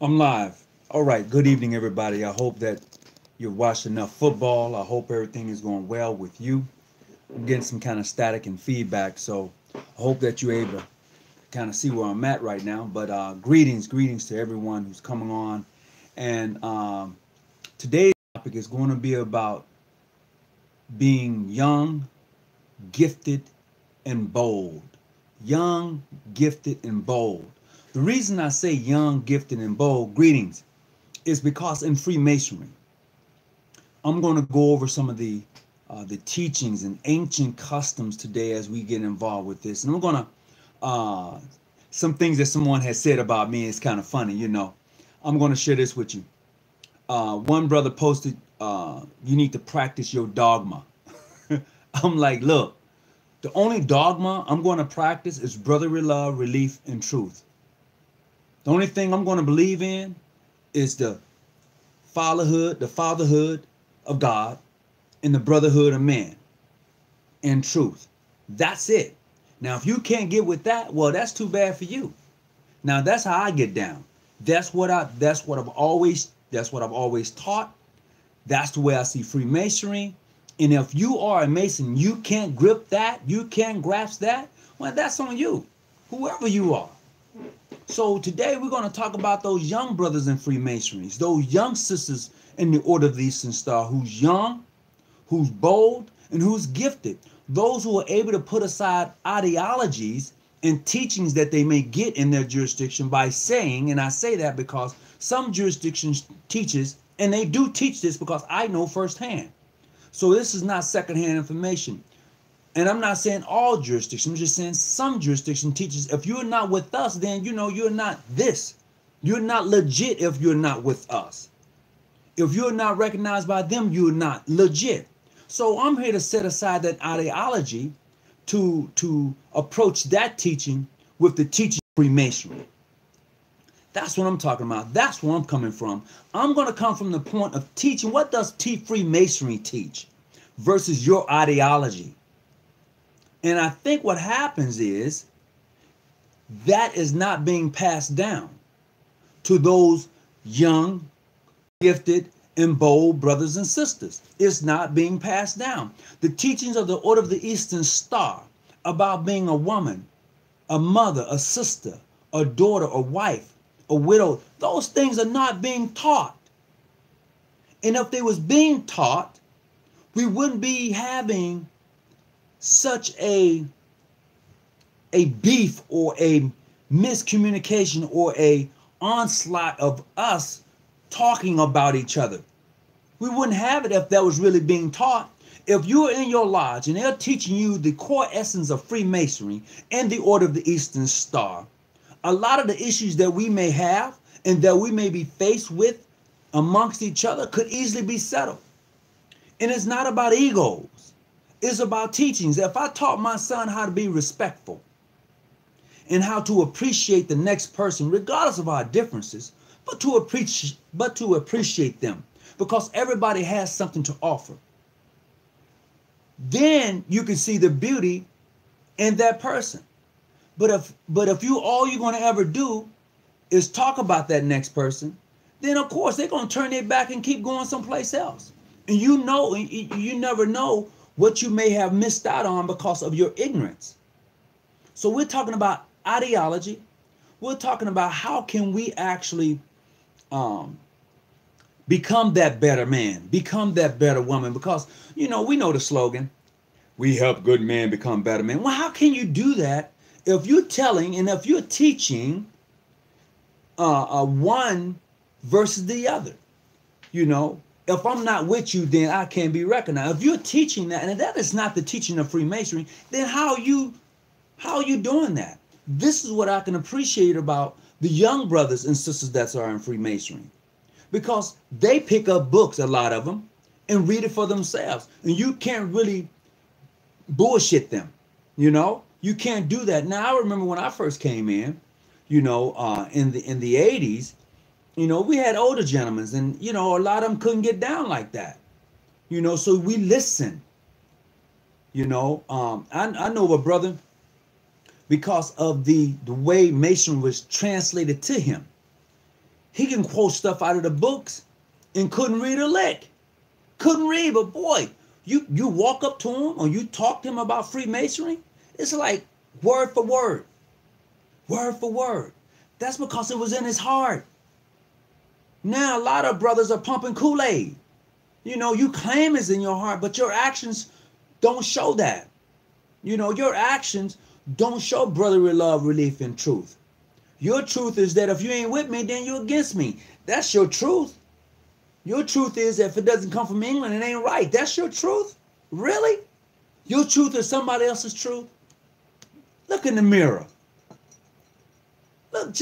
I'm live. All right. Good evening, everybody. I hope that you've watched enough football. I hope everything is going well with you. I'm getting some kind of static and feedback, so I hope that you're able to kind of see where I'm at right now. But greetings to everyone who's coming on. And today's topic is going to be about being young, gifted, and bold. Young, gifted, and bold. The reason I say young, gifted, and bold, greetings, is because in Freemasonry, I'm going to go over some of the teachings and ancient customs today as we get involved with this. And I'm going to, some things that someone has said about me is kind of funny, you know. I'm going to share this with you. One brother posted, you need to practice your dogma. I'm like, look, the only dogma I'm going to practice is brotherly love, relief, and truth. The only thing I'm going to believe in is the fatherhood of God and the brotherhood of man and truth. That's it. Now, if you can't get with that, well, that's too bad for you. Now, that's how I get down. That's what I've always taught. That's the way I see Freemasonry. And if you are a Mason, you can't grip that, you can't grasp that, well, that's on you, whoever you are. So today we're going to talk about those young brothers in Freemasonry, those young sisters in the Order of the Eastern Star, who's young, who's bold, and who's gifted. Those who are able to put aside ideologies and teachings that they may get in their jurisdiction by saying, and I say that because some jurisdictions teaches, and they do teach this because I know firsthand. So this is not secondhand information. And I'm not saying all jurisdictions, I'm just saying some jurisdiction teaches if you're not with us, then you know you're not this. You're not legit if you're not with us. If you're not recognized by them, you're not legit. So I'm here to set aside that ideology to approach that teaching with the teaching of Freemasonry. That's what I'm talking about. That's where I'm coming from. I'm going to come from the point of teaching. What does Freemasonry teach versus your ideology? And I think what happens is that is not being passed down to those young, gifted, and bold brothers and sisters. It's not being passed down. The teachings of the Order of the Eastern Star about being a woman, a mother, a sister, a daughter, a wife, a widow, those things are not being taught. And if they was being taught, we wouldn't be having such a beef or a miscommunication or a onslaught of us talking about each other. We wouldn't have it if that was really being taught. If you're in your lodge and they're teaching you the core essence of Freemasonry and the Order of the Eastern Star, a lot of the issues that we may have and that we may be faced with amongst each other could easily be settled. And it's not about egos. It's about teachings. If I taught my son how to be respectful and how to appreciate the next person, regardless of our differences, but to appreciate them, because everybody has something to offer, then you can see the beauty in that person. But if all you're going to ever do is talk about that next person, then of course they're going to turn their back and keep going someplace else. And you never know what you may have missed out on because of your ignorance. So we're talking about ideology. We're talking about how can we actually become that better man, become that better woman, because, you know, we know the slogan, we help good men become better men. Well, how can you do that if you're telling and if you're teaching one versus the other? You know, if I'm not with you, then I can't be recognized. If you're teaching that, and that is not the teaching of Freemasonry, then how are you doing that? This is what I can appreciate about the young brothers and sisters that are in Freemasonry, because they pick up books, a lot of them, and read it for themselves. And you can't really bullshit them. You know, you can't do that. Now, I remember when I first came in, you know, in the 80s, you know, we had older gentlemen, and, you know, a lot of them couldn't get down like that. You know, so we listen. You know, I know a brother, because of the way Mason was translated to him. He can quote stuff out of the books and couldn't read a lick. Couldn't read, but boy, you walk up to him or you talk to him about Freemasonry, it's like word for word. Word for word. That's because it was in his heart. Now a lot of brothers are pumping Kool-Aid. You know, you claim it's in your heart, but your actions don't show that. You know, your actions don't show brotherly love, relief, and truth. Your truth is that if you ain't with me, then you're against me. That's your truth. Your truth is that if it doesn't come from England, it ain't right. That's your truth? Really? Your truth is somebody else's truth? Look in the mirror. Look,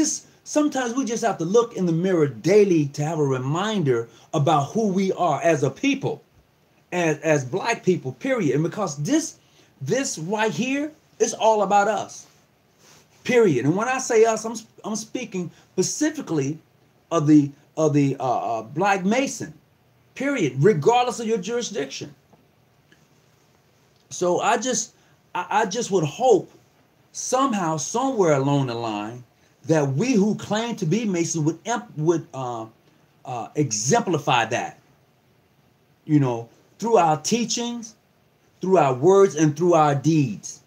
sometimes we just have to look in the mirror daily to have a reminder about who we are as a people, as black people, period. And because this right here is all about us, period. And when I say us, I'm speaking specifically of the Black Mason, period, regardless of your jurisdiction. So I just would hope somehow, somewhere along the line, that we who claim to be Masons would exemplify that, you know, through our teachings, through our words, and through our deeds.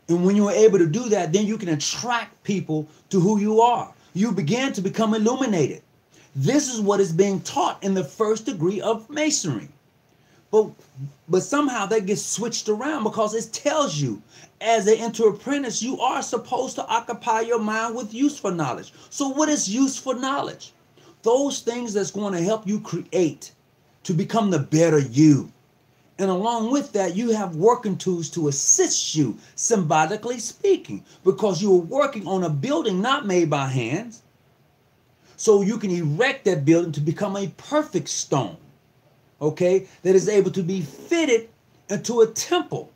And when you're able to do that, then you can attract people to who you are. You begin to become illuminated. This is what is being taught in the first degree of Masonry. But somehow that gets switched around because it tells you, as an apprentice, you are supposed to occupy your mind with useful knowledge. So what is useful knowledge? Those things that's going to help you create to become the better you. And along with that, you have working tools to assist you, symbolically speaking, because you are working on a building not made by hands. So you can erect that building to become a perfect stone, okay, that is able to be fitted into a temple.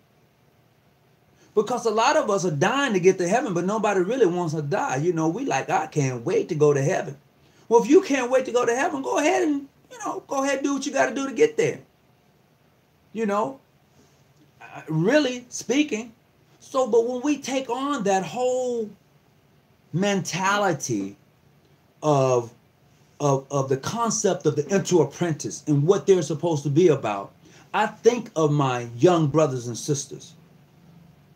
Because a lot of us are dying to get to heaven, but nobody really wants to die. You know, we like, I can't wait to go to heaven. Well, if you can't wait to go to heaven, go ahead and, go ahead and do what you got to do to get there. You know, really speaking. So, but when we take on that whole mentality of the concept of the apprentice and what they're supposed to be about, I think of my young brothers and sisters,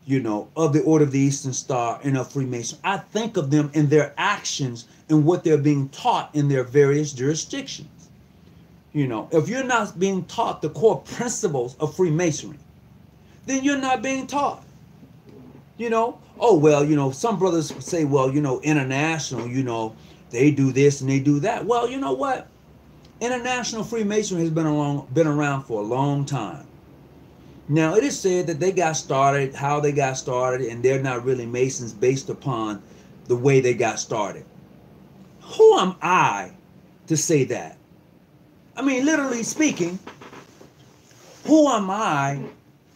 of the Order of the Eastern Star and of Freemason. I think of them in their actions and what they're being taught in their various jurisdictions. If you're not being taught the core principles of Freemasonry, then you're not being taught. Oh, well, some brothers say, well, international, they do this and they do that. Well, you know what? International Freemasonry has been around for a long time. Now, it is said that they got started, how they got started, and they're not really Masons based upon the way they got started. Who am I to say that? I mean, literally speaking, who am I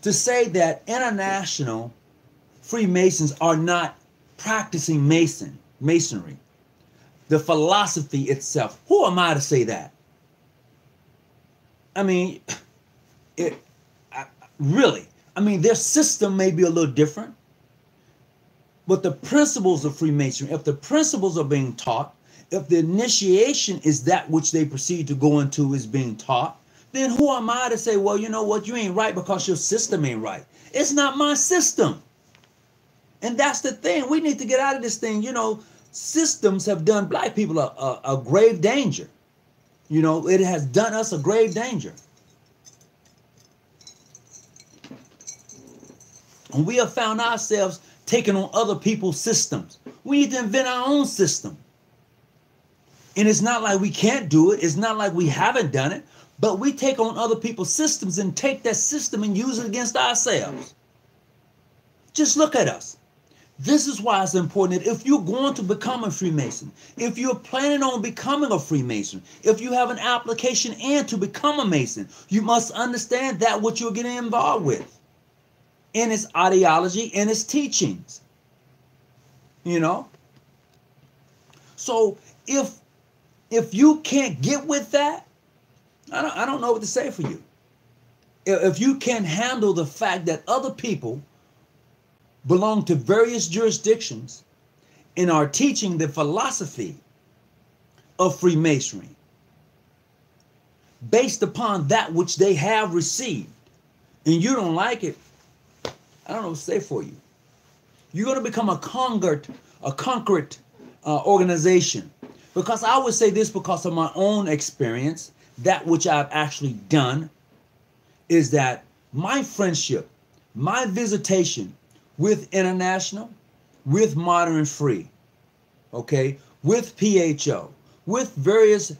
to say that international Freemasons are not practicing Masonry? The philosophy itself. Who am I to say that? I mean, really, their system may be a little different, but the principles of Freemasonry, if the principles are being taught, if the initiation is that which they proceed to go into is being taught, then who am I to say, well, you know what, you ain't right because your system ain't right. It's not my system. And that's the thing. We need to get out of this thing. Systems have done black people a grave danger. It has done us a grave danger. And we have found ourselves taking on other people's systems. We need to invent our own system. And it's not like we can't do it. It's not like we haven't done it. But we take on other people's systems and take that system and use it against ourselves. Just look at us. This is why it's important that if you're going to become a Freemason, if you're planning on becoming a Freemason, if you have an application in to become a Mason, you must understand that what you're getting involved with in its ideology and its teachings. So if you can't get with that, I don't know what to say for you. If you can't handle the fact that other people belong to various jurisdictions and are teaching the philosophy of Freemasonry based upon that which they have received, and you don't like it, I don't know what to say for you. You're going to become a conquered organization. Because I would say this because of my own experience, that which I've actually done, is that my friendship, my visitation with International, with Modern and Free, okay, with PHO, with various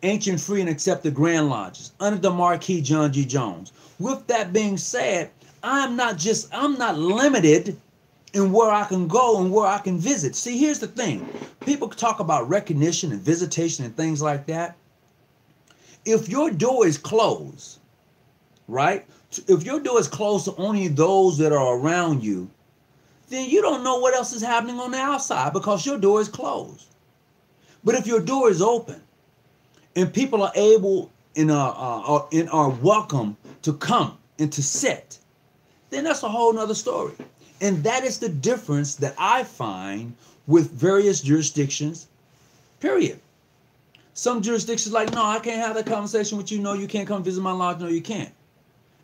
ancient, free, and accepted Grand Lodges under the Marquis John G. Jones. With that being said, I'm not limited in where I can go and where I can visit. See, here's the thing. People talk about recognition and visitation and things like that. If your door is closed, right? If your door is closed to only those that are around you, then you don't know what else is happening on the outside because your door is closed. But if your door is open and people are able and are welcome to come and to sit, then that's a whole nother story. And that is the difference that I find with various jurisdictions, period. Some jurisdictions like, no, I can't have that conversation with you. No, you can't come visit my lodge. No, you can't.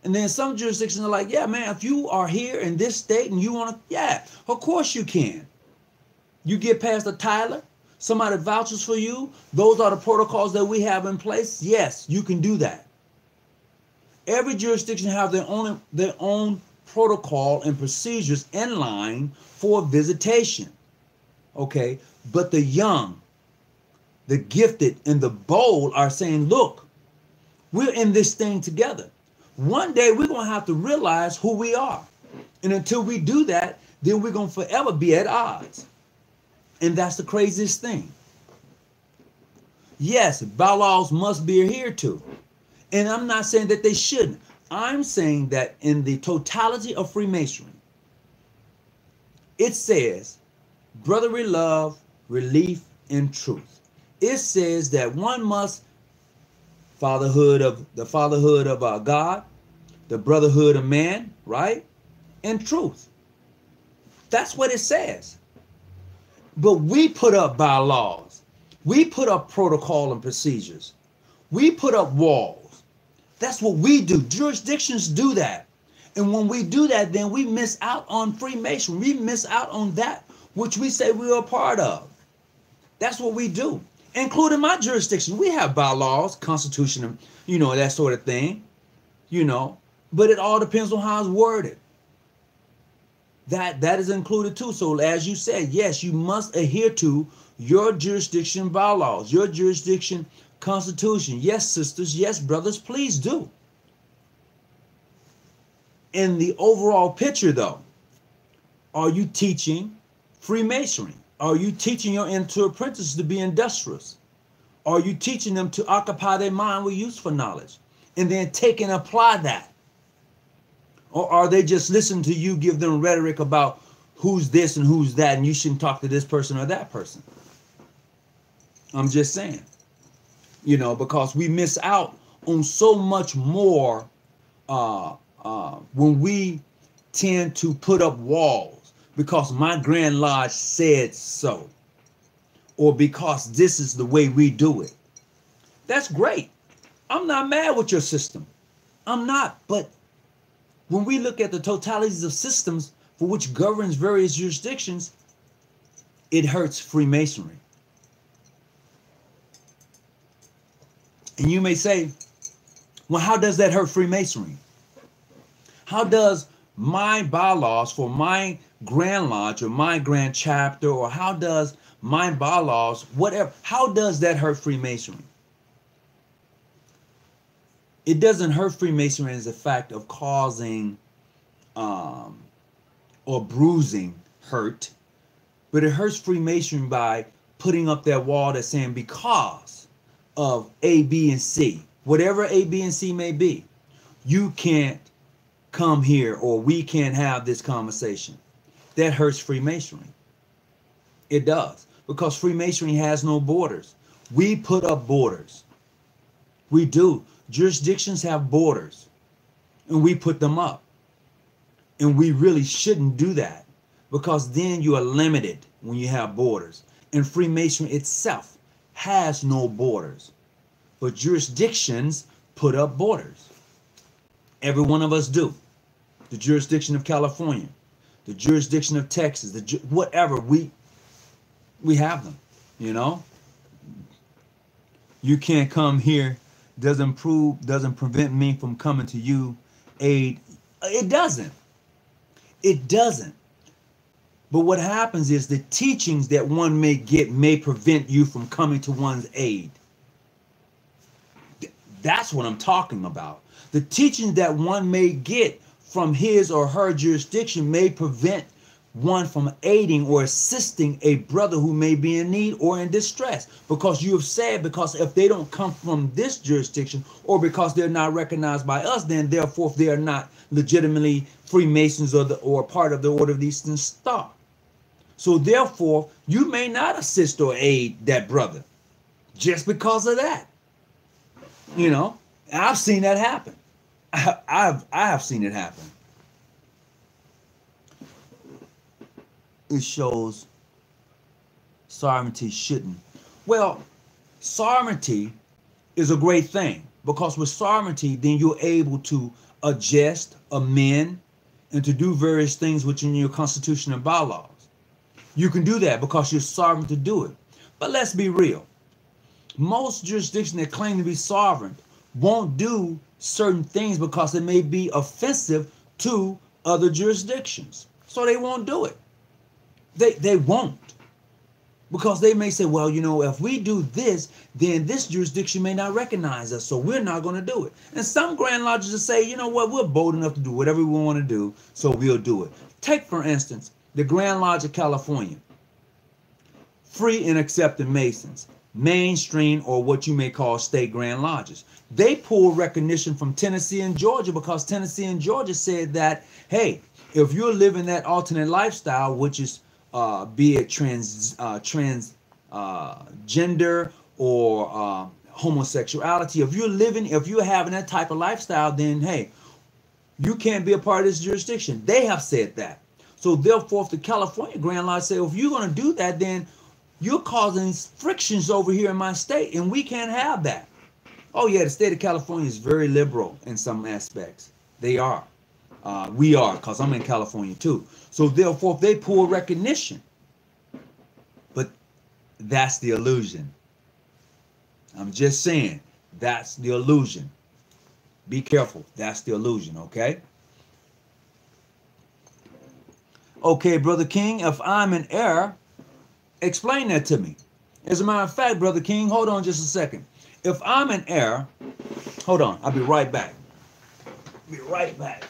And then some jurisdictions are like, yeah, man, if you are here in this state and you want to, yeah, of course you can. You get past the Tyler, somebody vouches for you. Those are the protocols that we have in place. Yes, you can do that. Every jurisdiction have their own protocol and procedures in line for visitation. Okay, but the young, the gifted, and the bold are saying, look, we're in this thing together. One day we're going to have to realize who we are. And until we do that, then we're going to forever be at odds. And that's the craziest thing. Yes, bylaws must be adhered to. And I'm not saying that they shouldn't. I'm saying that in the totality of Freemasonry, it says brotherly love, relief, and truth. It says that one must the fatherhood of God, the brotherhood of man, right? And truth. That's what it says. But we put up bylaws. We put up protocol and procedures. We put up walls. That's what we do. Jurisdictions do that. And when we do that, then we miss out on Freemasonry. We miss out on that which we say we are a part of. That's what we do. Including my jurisdiction. We have bylaws, constitution, and, that sort of thing, but it all depends on how it's worded. That is included too. So as you said, yes, you must adhere to your jurisdiction bylaws, your jurisdiction constitution. Yes, sisters, yes, brothers, please do. In the overall picture, though, are you teaching Freemasonry? Are you teaching your apprentices to be industrious? Are you teaching them to occupy their mind with useful knowledge and then take and apply that? Or are they just listening to you give them rhetoric about who's this and who's that and you shouldn't talk to this person or that person? I'm just saying, because we miss out on so much more when we tend to put up walls. Because my Grand Lodge said so. Or because this is the way we do it. That's great. I'm not mad with your system. I'm not. But when we look at the totalities of systems for which governs various jurisdictions, it hurts Freemasonry. And you may say, well, how does that hurt Freemasonry? How does my bylaws for my Grand Lodge or my Grand Chapter, or how does my bylaws, whatever, how does that hurt Freemasonry? It doesn't hurt Freemasonry as a fact of causing or bruising hurt, but it hurts Freemasonry by putting up that wall that's saying because of A, B, and C, whatever A, B, and C may be, you can't come here or we can't have this conversation. That hurts Freemasonry. It does. Because Freemasonry has no borders. We put up borders. We do. Jurisdictions have borders. And we put them up. And we really shouldn't do that. Because then you are limited when you have borders. And Freemasonry itself has no borders, but jurisdictions put up borders. Every one of us do. The jurisdiction of California, the jurisdiction of Texas, whatever, we have them, you know. You can't come here, doesn't prevent me from coming to you, aid. It doesn't. But what happens is the teachings that one may get may prevent you from coming to one's aid. That's what I'm talking about. The teachings that one may get from his or her jurisdiction may prevent one from aiding or assisting a brother who may be in need or in distress, because you have said, because if they don't come from this jurisdiction, or because they're not recognized by us, then therefore they are not legitimately Freemasons or part of the Order of the Eastern Star. So therefore you may not assist or aid that brother just because of that. You know, I've seen that happen. I have seen it happen. It shows sovereignty shouldn't. Well, sovereignty is a great thing, because with sovereignty, then you're able to adjust, amend, and to do various things within your constitution and bylaws. You can do that because you're sovereign to do it. But let's be real. Most jurisdictions that claim to be sovereign won't do certain things because it may be offensive to other jurisdictions. So they won't do it. They won't. Because they may say, well, you know, if we do this, then this jurisdiction may not recognize us, so we're not going to do it. And some Grand Lodges will say, you know what, we're bold enough to do whatever we want to do, so we'll do it. Take, for instance, the Grand Lodge of California. Free and accepted Masons. Mainstream, or what you may call state Grand Lodges. They pull recognition from Tennessee and Georgia, because Tennessee and Georgia said that, hey, if you're living that alternate lifestyle, which is be it transgender or homosexuality, if you're having that type of lifestyle, then hey, you can't be a part of this jurisdiction. They have said that. So therefore, if the California Grand Lodge say, if you're going to do that, then you're causing frictions over here in my state, and we can't have that. Oh yeah, the state of California is very liberal in some aspects. They are. We are, because I'm in California too. So therefore, if they pull recognition, but that's the illusion. I'm just saying, that's the illusion. Be careful. That's the illusion, okay? Okay, Brother King, if I'm in error, explain that to me. As a matter of fact, Brother King, hold on just a second. If I'm in error, hold on, I'll be right back. Be right back.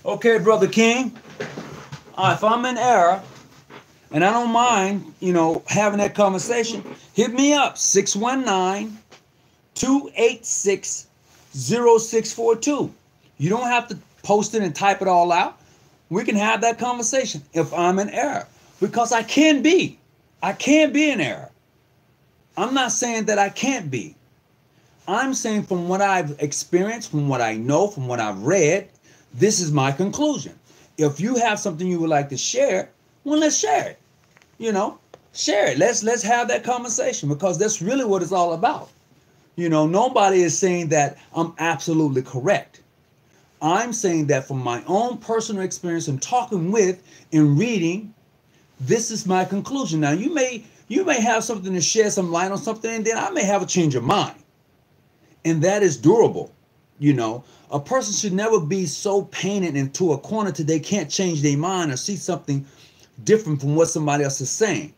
Okay, Brother King, if I'm in error, and I don't mind, you know, having that conversation, hit me up, 619-286-0642. You don't have to post it and type it all out. We can have that conversation if I'm in error, because I can be. I can be in error. I'm not saying that I can't be. I'm saying from what I've experienced, from what I know, from what I've read, this is my conclusion. If you have something you would like to share, well, let's share it. You know, share it. Let's have that conversation, because that's really what it's all about. You know, nobody is saying that I'm absolutely correct. I'm saying that from my own personal experience and talking with and reading, this is my conclusion. Now, you may have something to shed some light on something, and then I may have a change of mind. And that is durable. You know, a person should never be so painted into a corner till they can't change their mind or see something different from what somebody else is saying.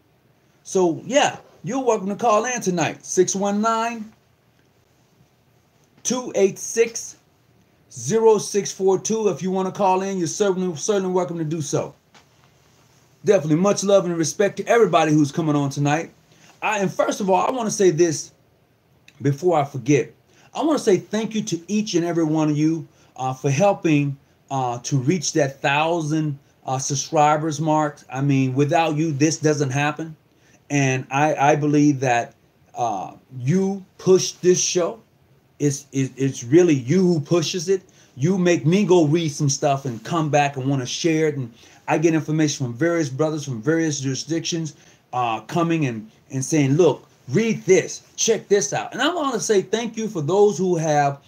So, yeah, you're welcome to call in tonight. 619-286-0642. If you want to call in, you're certainly welcome to do so. Definitely much love and respect to everybody who's coming on tonight. And first of all, I want to say this before I forget. I want to say thank you to each and every one of you for helping to reach that 1,000 subscribers mark. I mean, without you, this doesn't happen. And I believe that you push this show. It's really you who pushes it. You make me go read some stuff and come back and want to share it. And I get information from various brothers from various jurisdictions coming and saying, look, read this, check this out. And I want to say thank you for those who have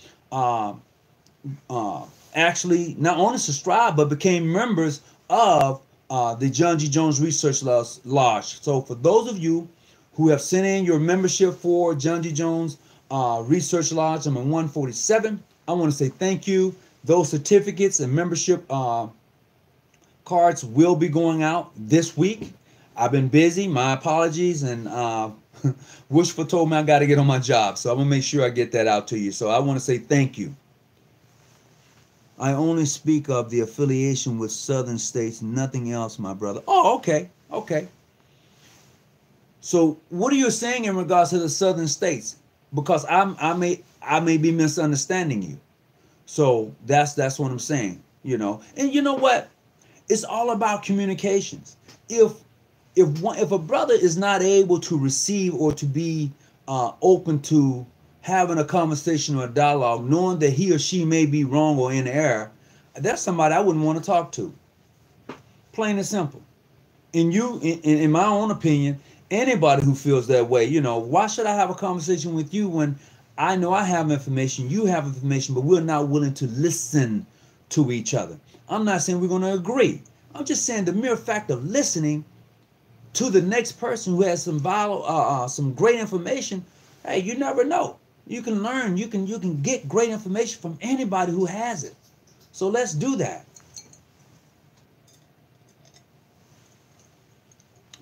actually not only subscribed, but became members of the John G. Jones Research Lodge. So for those of you who have sent in your membership for John G. Jones Research Lodge number 147, I want to say thank you. Those certificates and membership cards will be going out this week. I've been busy. My apologies. And Wishful told me I got to get on my job. So I'm going to make sure I get that out to you. So I want to say thank you. I only speak of the affiliation with southern states, nothing else, my brother. Oh, okay. Okay. So what are you saying in regards to the southern states? Because I may be misunderstanding you. So that's what I'm saying, you know. And you know what? It's all about communications. If a brother is not able to receive or to be open to having a conversation or a dialogue, knowing that he or she may be wrong or in error, that's somebody I wouldn't want to talk to. Plain and simple. And in my own opinion, anybody who feels that way, you know, why should I have a conversation with you when I know I have information, you have information, but we're not willing to listen to each other? I'm not saying we're going to agree. I'm just saying the mere fact of listening to the next person who has some great information. Hey, you never know. You can learn. You can get great information from anybody who has it. So let's do that.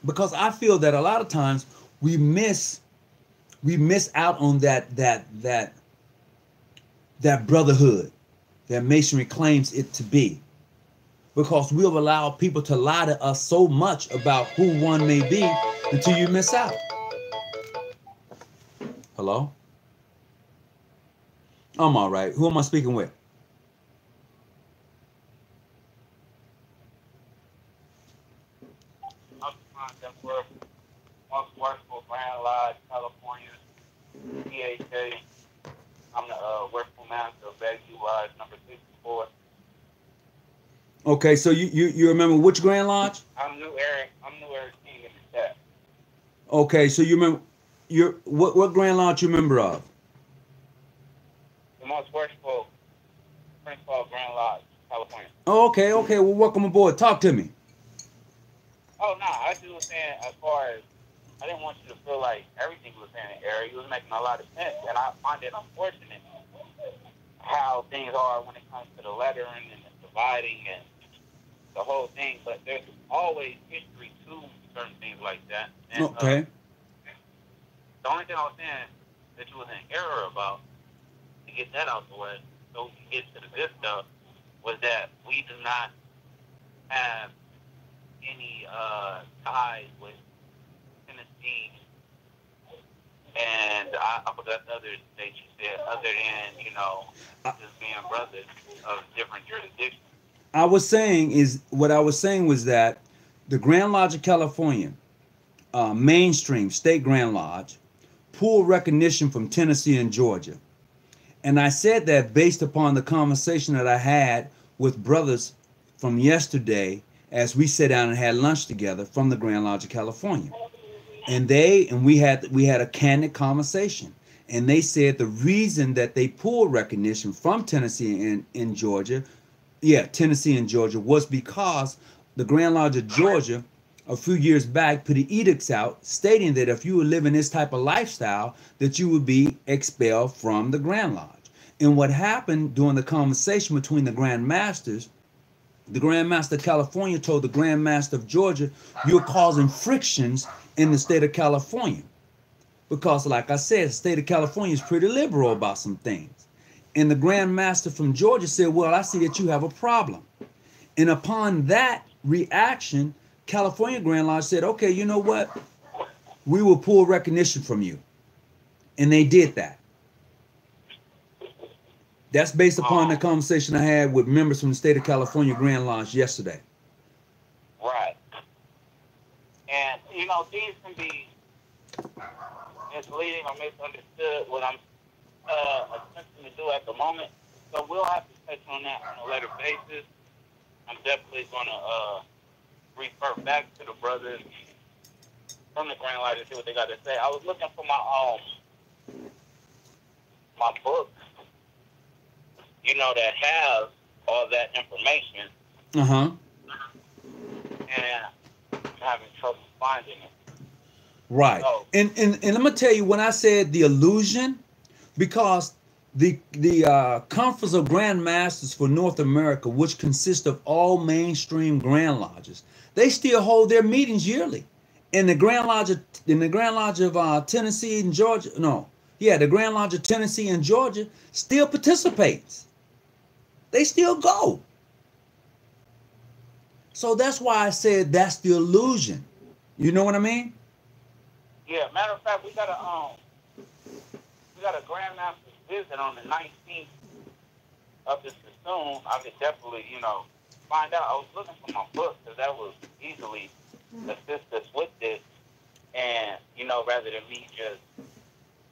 Because I feel that a lot of times we miss out on that brotherhood that Masonry claims it to be. Because we've allowed people to lie to us so much about who one may be until you miss out. Hello? I'm all right. Who am I speaking with? Most workful Grand Lodge, California, PHA. I'm the workful master of Baggy Lodge number 64. Okay, so you remember which Grand Lodge? I'm New Eric King in the chat. Okay, so you remember what Grand Lodge you member of? The most worshipful Prince Paul Grand Lodge, California. Oh, okay. Well, welcome aboard. Talk to me. Oh no, I just was saying as far as I didn't want you to feel like everything was in the area. You was making a lot of sense, and I find it unfortunate how things are when it comes to the lettering and the dividing and the whole thing. But there's always history to certain things like that. And, Okay. The only thing I was saying that you was in error about, to get that out the way, so we can get to the good stuff, was that we do not have any ties with Tennessee, and I forgot the other state you said, other than, you know, just being brothers of different jurisdictions. What I was saying was that the Grand Lodge of California, mainstream state Grand Lodge, pulled recognition from Tennessee and Georgia. And I said that based upon the conversation that I had with brothers from yesterday as we sat down and had lunch together from the Grand Lodge of California. And we had a candid conversation. And they said the reason that they pulled recognition from Tennessee and Georgia, Tennessee and Georgia, was because the Grand Lodge of Georgia a few years back put edicts out stating that if you were living this type of lifestyle, that you would be expelled from the Grand Lodge. And what happened during the conversation between the Grand Masters, the Grand Master of California told the Grand Master of Georgia, you're causing frictions in the state of California. Because like I said, the state of California is pretty liberal about some things. And the Grand Master from Georgia said, well, I see that you have a problem. And upon that reaction, California Grand Lodge said, okay, you know what? we will pull recognition from you. And they did that. That's based upon the conversation I had with members from the state of California Grand Lodge yesterday. Right. And, you know, these can be misleading or misunderstood, what I'm attempting to do at the moment. So we'll have to touch on that on a later basis. I'm definitely going to refer back to the brothers from the Grand Lodge and see what they got to say. I was looking for my book, you know, that has all that information. Uh-huh. And I'm having trouble finding it. Right. So, and I'm going to tell you, when I said the illusion, because the Conference of Grand Masters for North America, which consists of all mainstream Grand Lodges, they still hold their meetings yearly. In the Grand Lodge of Tennessee and Georgia, the Grand Lodge of Tennessee and Georgia still participates. They still go. So that's why I said that's the illusion. You know what I mean? Yeah, matter of fact, we got a Grandmaster's visit on the 19th of this soon. I could definitely, you know, find out. I was looking for my book because that was easily assist us with this. And, you know, rather than me just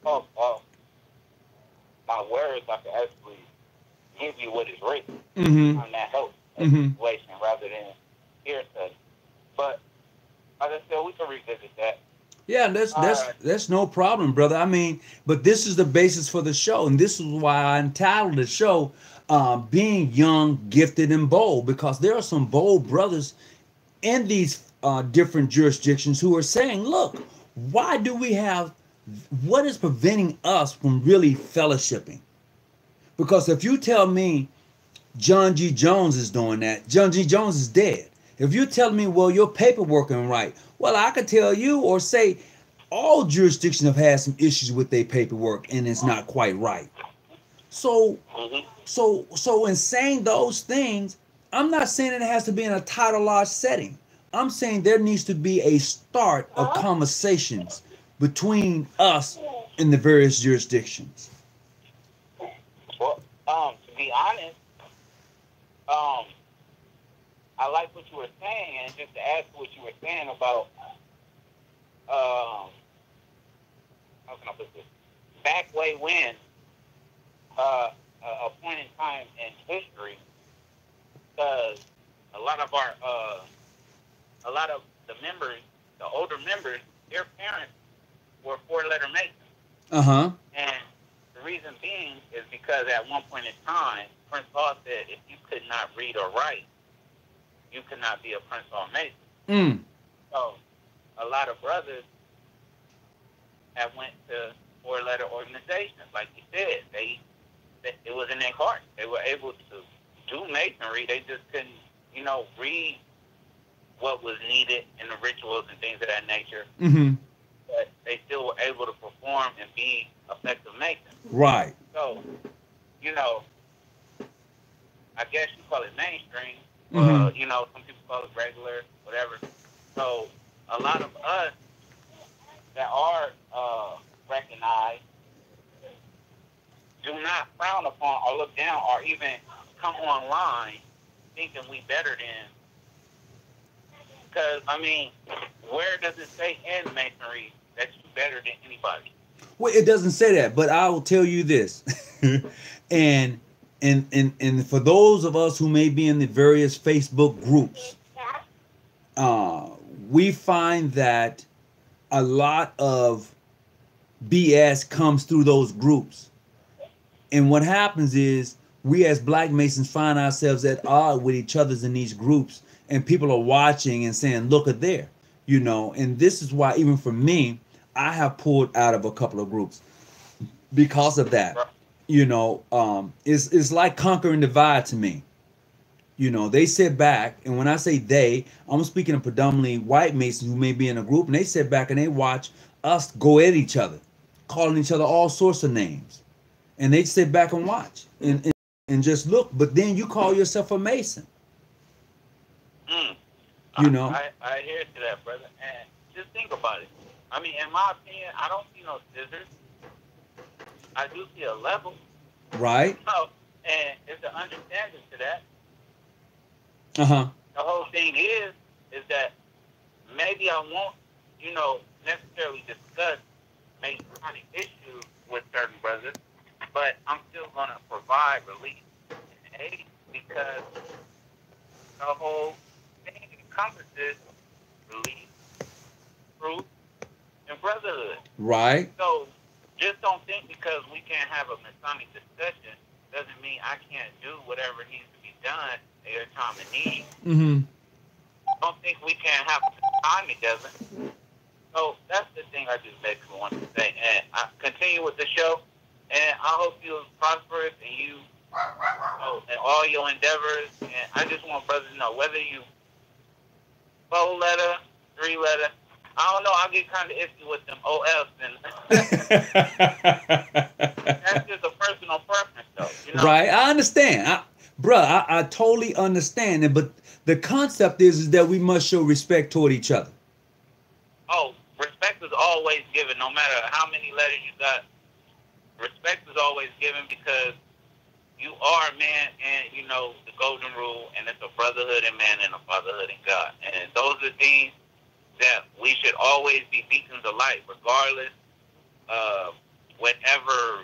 talk off my words, I could actually give you what is written. Mm-hmm. And that helps in the situation rather than hearsay. But, like I said, we can revisit that. Yeah, that's no problem, brother. I mean, but this is the basis for the show, and this is why I entitled the show Being Young, Gifted, and Bold, because there are some bold brothers in these different jurisdictions who are saying, look, why do we have, what is preventing us from really fellowshipping? Because if you tell me John G. Jones is doing that, John G. Jones is dead. If you tell me, well, your paperwork ain't right, well, I could tell you or say all jurisdictions have had some issues with their paperwork and it's not quite right. So in saying those things, I'm not saying it has to be in a title lodge setting. I'm saying there needs to be a start of conversations between us and the various jurisdictions. Well, to be honest, I like what you were saying, and just to add to what you were saying about, how can I put this? Back way when, a point in time in history, because a lot of the members, the older members, their parents were four-letter Masons. Uh-huh. And the reason being is because at one point in time, Prince Hall said if you could not read or write, you could not be a Prince Hall Mason. So a lot of brothers have went to four-letter organizations. Like you said, it was in their heart. They were able to do masonry. They just couldn't, you know, read what was needed in the rituals and things of that nature. Mm-hmm. But they still were able to perform and be effective masons. Right. So, you know, I guess you call it mainstream. You know, some people call it regular, whatever. So a lot of us that are recognized do not frown upon or look down or even come online thinking we better than. Because, I mean, where does it say in masonry that you're better than anybody? Well, it doesn't say that, but I will tell you this. and for those of us who may be in the various Facebook groups, we find that a lot of BS comes through those groups. And what happens is we as Black Masons find ourselves at odds with each other in these groups, and people are watching and saying, look at there, you know. And this is why, even for me, I have pulled out of a couple of groups because of that. You know, it's like conquer and divide to me. You know, they sit back, and when I say they, I'm speaking of predominantly white Masons who may be in a group, and they sit back and they watch us go at each other, calling each other all sorts of names. And they sit back and watch and just look. But then you call yourself a Mason. You know? I hear to that, brother. And just think about it. I mean, in my opinion, I don't see no scissors. I do see a level. Right. So, and it's an understanding to that. Uh-huh. The whole thing is that maybe I won't, necessarily discuss maybe kind of issues with certain brothers, but I'm still going to provide relief and aid because the whole thing encompasses relief, truth, and brotherhood. Right. So just don't think because we can't have a Masonic discussion doesn't mean I can't do whatever needs to be done at your time of need. Mm-hmm. Don't think we can't have time together. So that's the thing I just basically want to say. And I continue with the show. And I hope you're prosperous and you in all your endeavors. And I just want brothers to know whether you 4-letter, 3-letter. I don't know. I get kind of iffy with them OFs. And that's just a personal preference, though. You know? Right. I understand. I totally understand it. But the concept is that we must show respect toward each other. Oh, respect is always given, no matter how many letters you got. Respect is always given because you are a man and, the golden rule, and it's a brotherhood in man and a fatherhood in God. And those are things that we should always be beacons of light, regardless of whatever,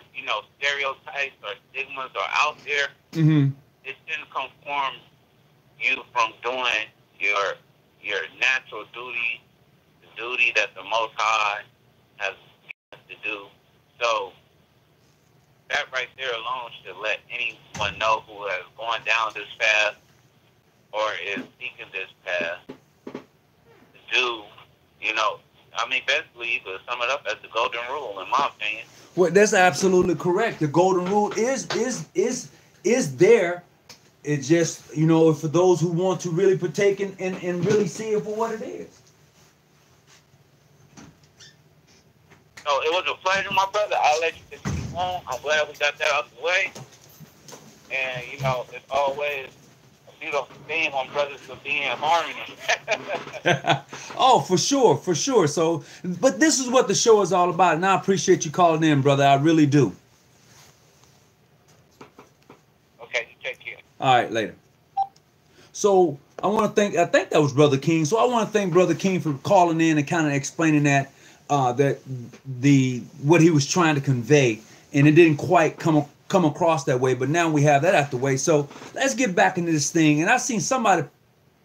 stereotypes or stigmas are out there. Mm-hmm. It shouldn't conform you from doing your natural duty, the duty that the Most High has given us to do. So that right there alone should let anyone know who has gone down this path or is seeking this path to do, basically you could sum it up as the golden rule, in my opinion. Well, that's absolutely correct. The golden rule is there. It's just, for those who want to really partake and really see it for what it is. So it was a pleasure, my brother. I'll let you continue on. I'm glad we got that out the way. And, it's always a beautiful thing when brothers will be in harmony. Oh, for sure. So, but this is what the show is all about. And I appreciate you calling in, brother. I really do. Okay, you take care. All right, later. So I think that was Brother King. So I want to thank Brother King for calling in and kind of explaining that what he was trying to convey, and it didn't quite come across that way. But now we have that out the way. So let's get back into this thing. And I seen somebody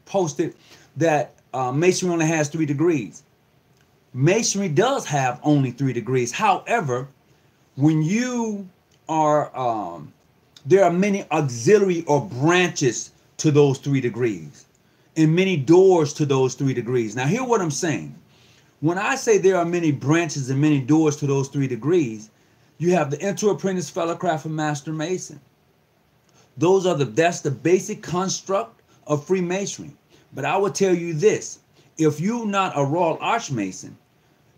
posted that Masonry only has 3 degrees. Masonry does have only 3 degrees. However, when you are there are many auxiliary or branches to those 3 degrees, and many doors to those 3 degrees. Now, hear what I'm saying. When I say there are many branches and many doors to those 3 degrees, you have the Inter-Apprentice, Fellowcraft, and Master Mason. That's the basic construct of Freemasonry. But I will tell you this: if you're not a Royal Archmason,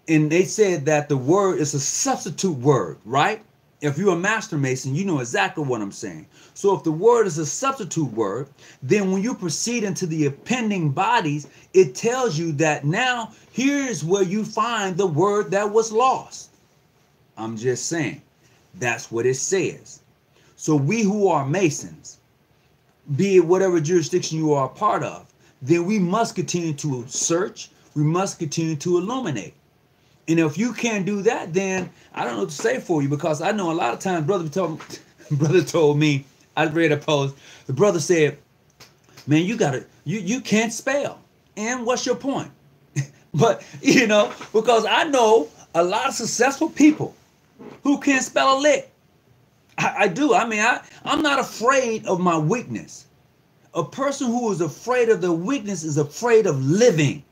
and they said that the word is a substitute word, right? If you're a Master Mason, you know exactly what I'm saying. So if the word is a substitute word, then when you proceed into the appending bodies, it tells you that now here's where you find the word that was lost. I'm just saying, that's what it says. So we who are Masons, be it whatever jurisdiction you are a part of, then we must continue to search. We must continue to illuminate. And if you can't do that, then I don't know what to say for you, because I know a lot of times brother told me, I read a post, the brother said, man, you can't spell. And what's your point? But, because I know a lot of successful people who can't spell a lick. I do. I mean, I'm not afraid of my weakness. A person who is afraid of their weakness is afraid of living.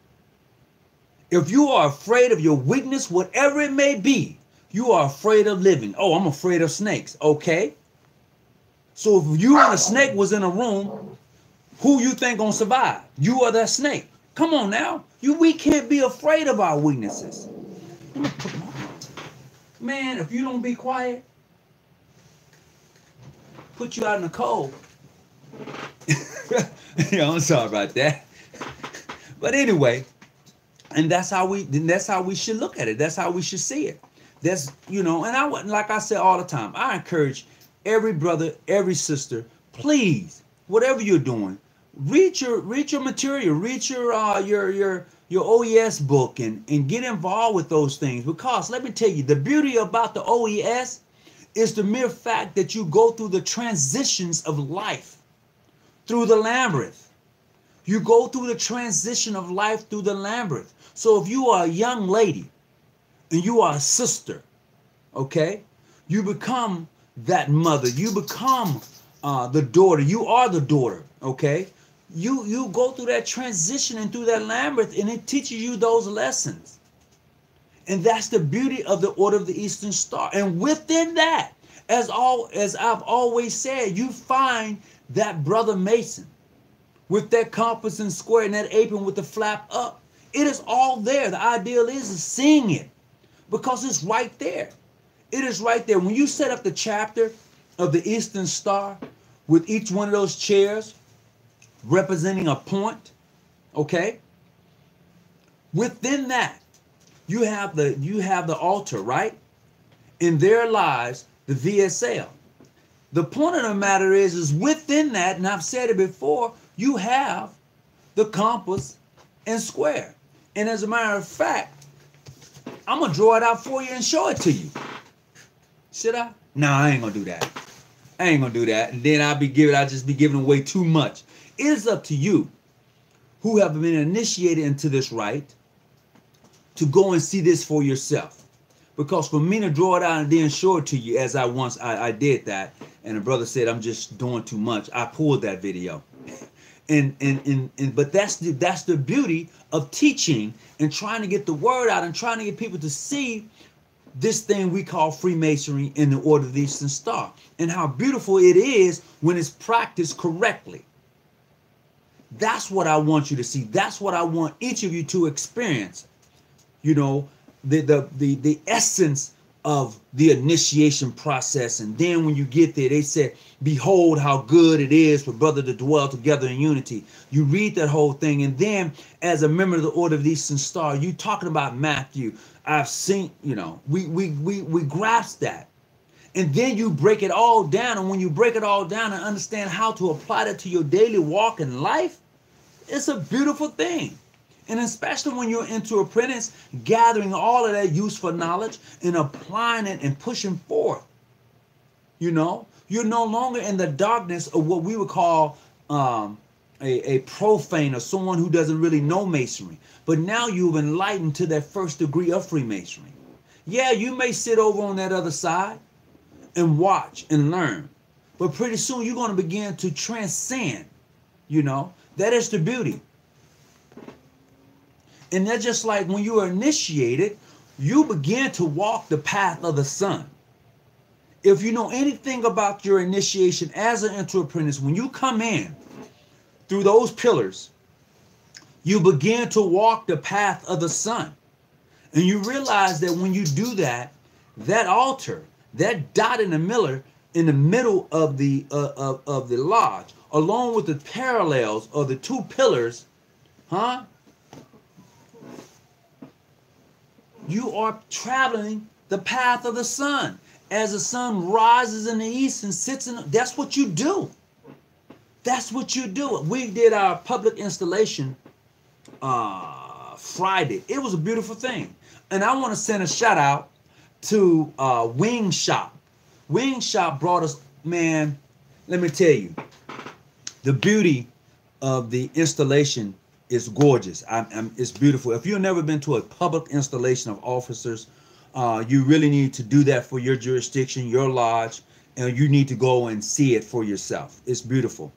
If you are afraid of your weakness, whatever it may be, you are afraid of living. Oh, I'm afraid of snakes. Okay. So if you and a snake was in a room, who you think gonna survive? You or that snake? Come on now. We can't be afraid of our weaknesses. Man, if you don't be quiet, put you out in the cold. I'm sorry about that. But anyway, And that's how we should look at it. That's how we should see it. That's, you know, and I wouldn't, like I say all the time, I encourage every brother, every sister, please, whatever you're doing, read your material, read your OES book, and get involved with those things. Because let me tell you, the beauty about the OES is the mere fact that you go through the transitions of life through the labyrinth. You go through the transition of life through the labyrinth. So if you are a young lady and you are a sister, okay, you become that mother. You become the daughter. You are the daughter, okay? You go through that transition and through that labyrinth, and it teaches you those lessons. And that's the beauty of the Order of the Eastern Star. And within that, as I've always said, you find that brother Mason with that compass and square and that apron with the flap up. It is all there. The ideal is seeing it because it's right there. It is right there. When you set up the chapter of the Eastern Star with each one of those chairs representing a point, okay? Within that, you have the altar, right? And there lies the VSL. The point of the matter is within that, and I've said it before, you have the compass and square. And as a matter of fact, I'm going to draw it out for you and show it to you. Should I? No, I ain't going to do that. I ain't going to do that. And then I'll just be giving away too much. It is up to you who have been initiated into this rite to go and see this for yourself. Because for me to draw it out and then show it to you, as I did that, and the brother said I'm just doing too much, I pulled that video. But that's the beauty of teaching and trying to get the word out and trying to get people to see this thing we call Freemasonry in the Order of the Eastern Star, and how beautiful it is when it's practiced correctly. That's what I want you to see. That's what I want each of you to experience. You know, the essence of the initiation process. And then when you get there, they said, behold how good it is for brother to dwell together in unity. You read that whole thing, and then as a member of the Order of the Eastern Star, you talking about Matthew. I've seen, you know, we grasp that. And then you break it all down, and when you break it all down and understand how to apply that to your daily walk in life, it's a beautiful thing. And especially when you're into apprentice, gathering all of that useful knowledge and applying it and pushing forth. You know, you're no longer in the darkness of what we would call a profane, or someone who doesn't really know Masonry. But now you've enlightened to that first degree of Freemasonry. Yeah, you may sit over on that other side and watch and learn. But pretty soon you're going to begin to transcend, you know. That is the beauty. And that's just like when you are initiated, you begin to walk the path of the sun. If you know anything about your initiation as an inter-apprentice, when you come in through those pillars, you begin to walk the path of the sun. And you realize that when you do that, that altar, that dot in the middle of the lodge, along with the parallels of the two pillars, you are traveling the path of the sun. As the sun rises in the east and sits in, that's what you do. That's what you do. We did our public installation Friday. It was a beautiful thing. And I want to send a shout out to Wing Shop. Wing Shop brought us, man, let me tell you, the beauty of the installation is gorgeous. It's beautiful. If you've never been to a public installation of officers, you really need to do that for your jurisdiction, your lodge, and you need to go and see it for yourself. It's beautiful.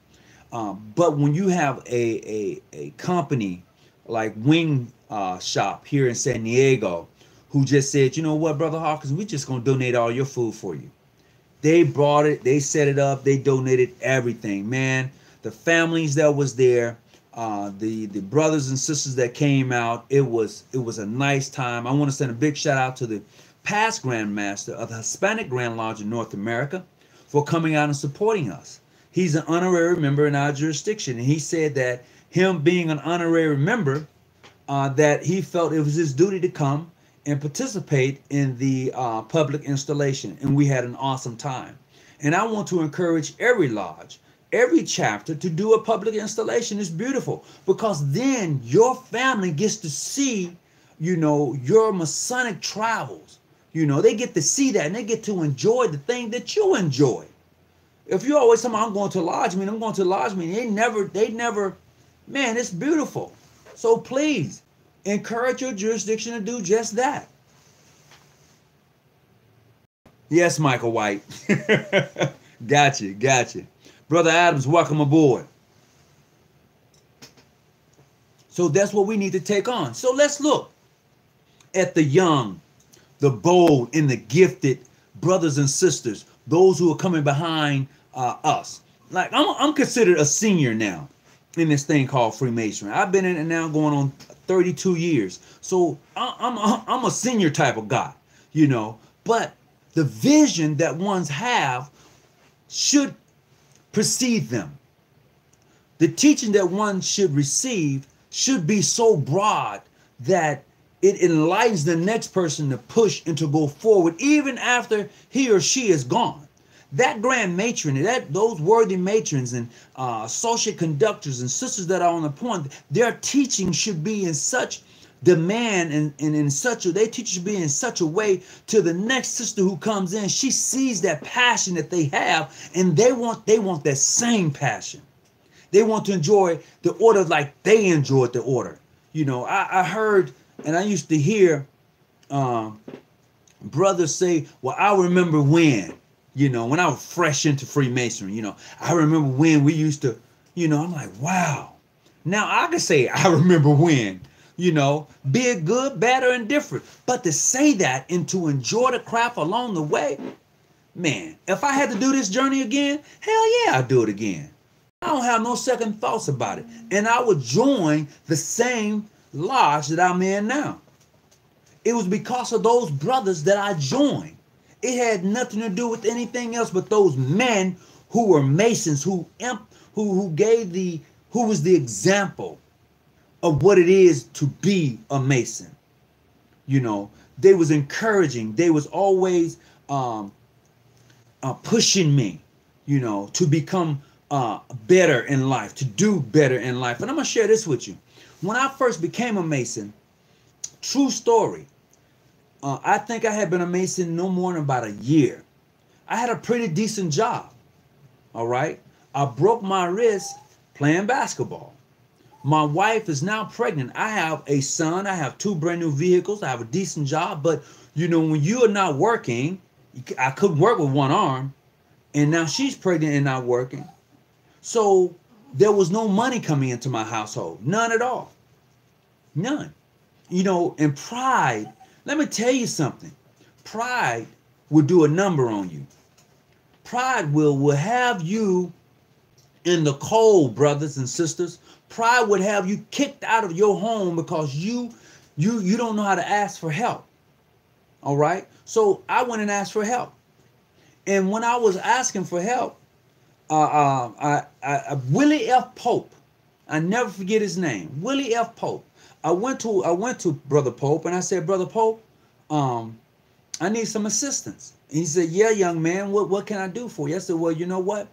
But when you have a company like Wing Shop here in San Diego, who just said, you know what, Brother Hawkins, we're just going to donate all your food for you. They brought it, they set it up, they donated everything, man. The families that was there, the brothers and sisters that came out, it was a nice time. I want to send a big shout out to the past Grand Master of the Hispanic Grand Lodge in North America for coming out and supporting us. He's an honorary member in our jurisdiction, and he said that him being an honorary member that he felt it was his duty to come and participate in the public installation. And we had an awesome time. And I want to encourage every lodge, every chapter to do a public installation. It's beautiful because then your family gets to see, you know, your Masonic travels. You know, they get to see that and they get to enjoy the thing that you enjoy. If you always tell me I'm going to a lodge meeting, I'm going to a lodge meeting, they never, man, it's beautiful. So please encourage your jurisdiction to do just that. Yes, Michael White. Gotcha. Brother Adams, welcome aboard. So that's what we need to take on. So let's look at the young, the bold, and the gifted brothers and sisters, those who are coming behind us. Like I'm considered a senior now in this thing called Freemasonry. I've been in it now going on 32 years. So I'm a senior type of guy, you know. But the vision that ones have should precede them. The teaching that one should receive should be so broad that it enlightens the next person to push and to go forward even after he or she is gone. That grand matron, those worthy matrons and associate conductors and sisters that are on the point, their teaching should be in such demand and in such a, they teach should be in such a way to the next sister who comes in. She sees that passion that they have, and they want that same passion. They want to enjoy the order like they enjoyed the order. You know, I heard and I used to hear brothers say, well, I remember when, you know, when I was fresh into Freemasonry, you know, I remember when we used to, you know, I'm like, wow. Now I can say I remember when, you know, be it good, bad, or indifferent. But to say that and to enjoy the craft along the way, man, if I had to do this journey again, hell yeah, I'd do it again. I don't have no second thoughts about it. And I would join the same lodge that I'm in now. It was because of those brothers that I joined. It had nothing to do with anything else but those men who were Masons, who was the example of what it is to be a Mason. You know, they was encouraging. They was always pushing me, you know, to become better in life, to do better in life. And I'm going to share this with you. When I first became a Mason, true story, I think I had been a Mason no more than about a year. I had a pretty decent job. All right. I broke my wrist playing basketball. My wife is now pregnant. I have a son. I have 2 brand new vehicles. I have a decent job. But, you know, when you are not working, I couldn't work with one arm. And now she's pregnant and not working. So there was no money coming into my household. None at all. None. You know, and pride, let me tell you something. Pride will do a number on you. Pride will have you in the cold, brothers and sisters. Pride would have you kicked out of your home because you don't know how to ask for help. All right. So I went and asked for help. And when I was asking for help, Willie F. Pope, I never forget his name, Willie F. Pope. I went to Brother Pope and I said, Brother Pope, I need some assistance. And he said, yeah, young man, what can I do for you? I said, well, you know what?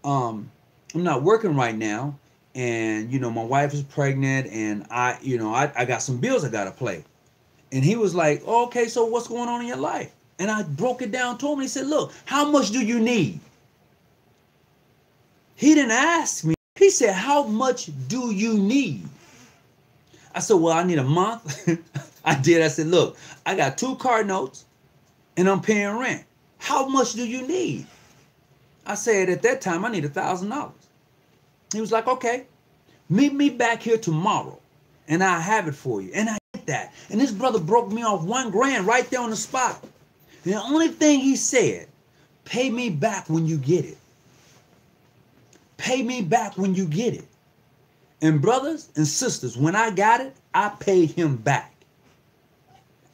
I'm not working right now. And, you know, my wife is pregnant and I got some bills I got to pay. And he was like, oh, okay, so what's going on in your life? And I broke it down to him. And he said, look, how much do you need? He didn't ask me. He said, how much do you need? I said, well, I need a month. I did. I said, look, I got 2 car notes and I'm paying rent. How much do you need? I said, at that time, I need $1,000. He was like, okay, meet me back here tomorrow and I'll have it for you. And I did that. And this brother broke me off $1,000 right there on the spot. And the only thing he said, pay me back when you get it. Pay me back when you get it. And brothers and sisters, when I got it, I paid him back.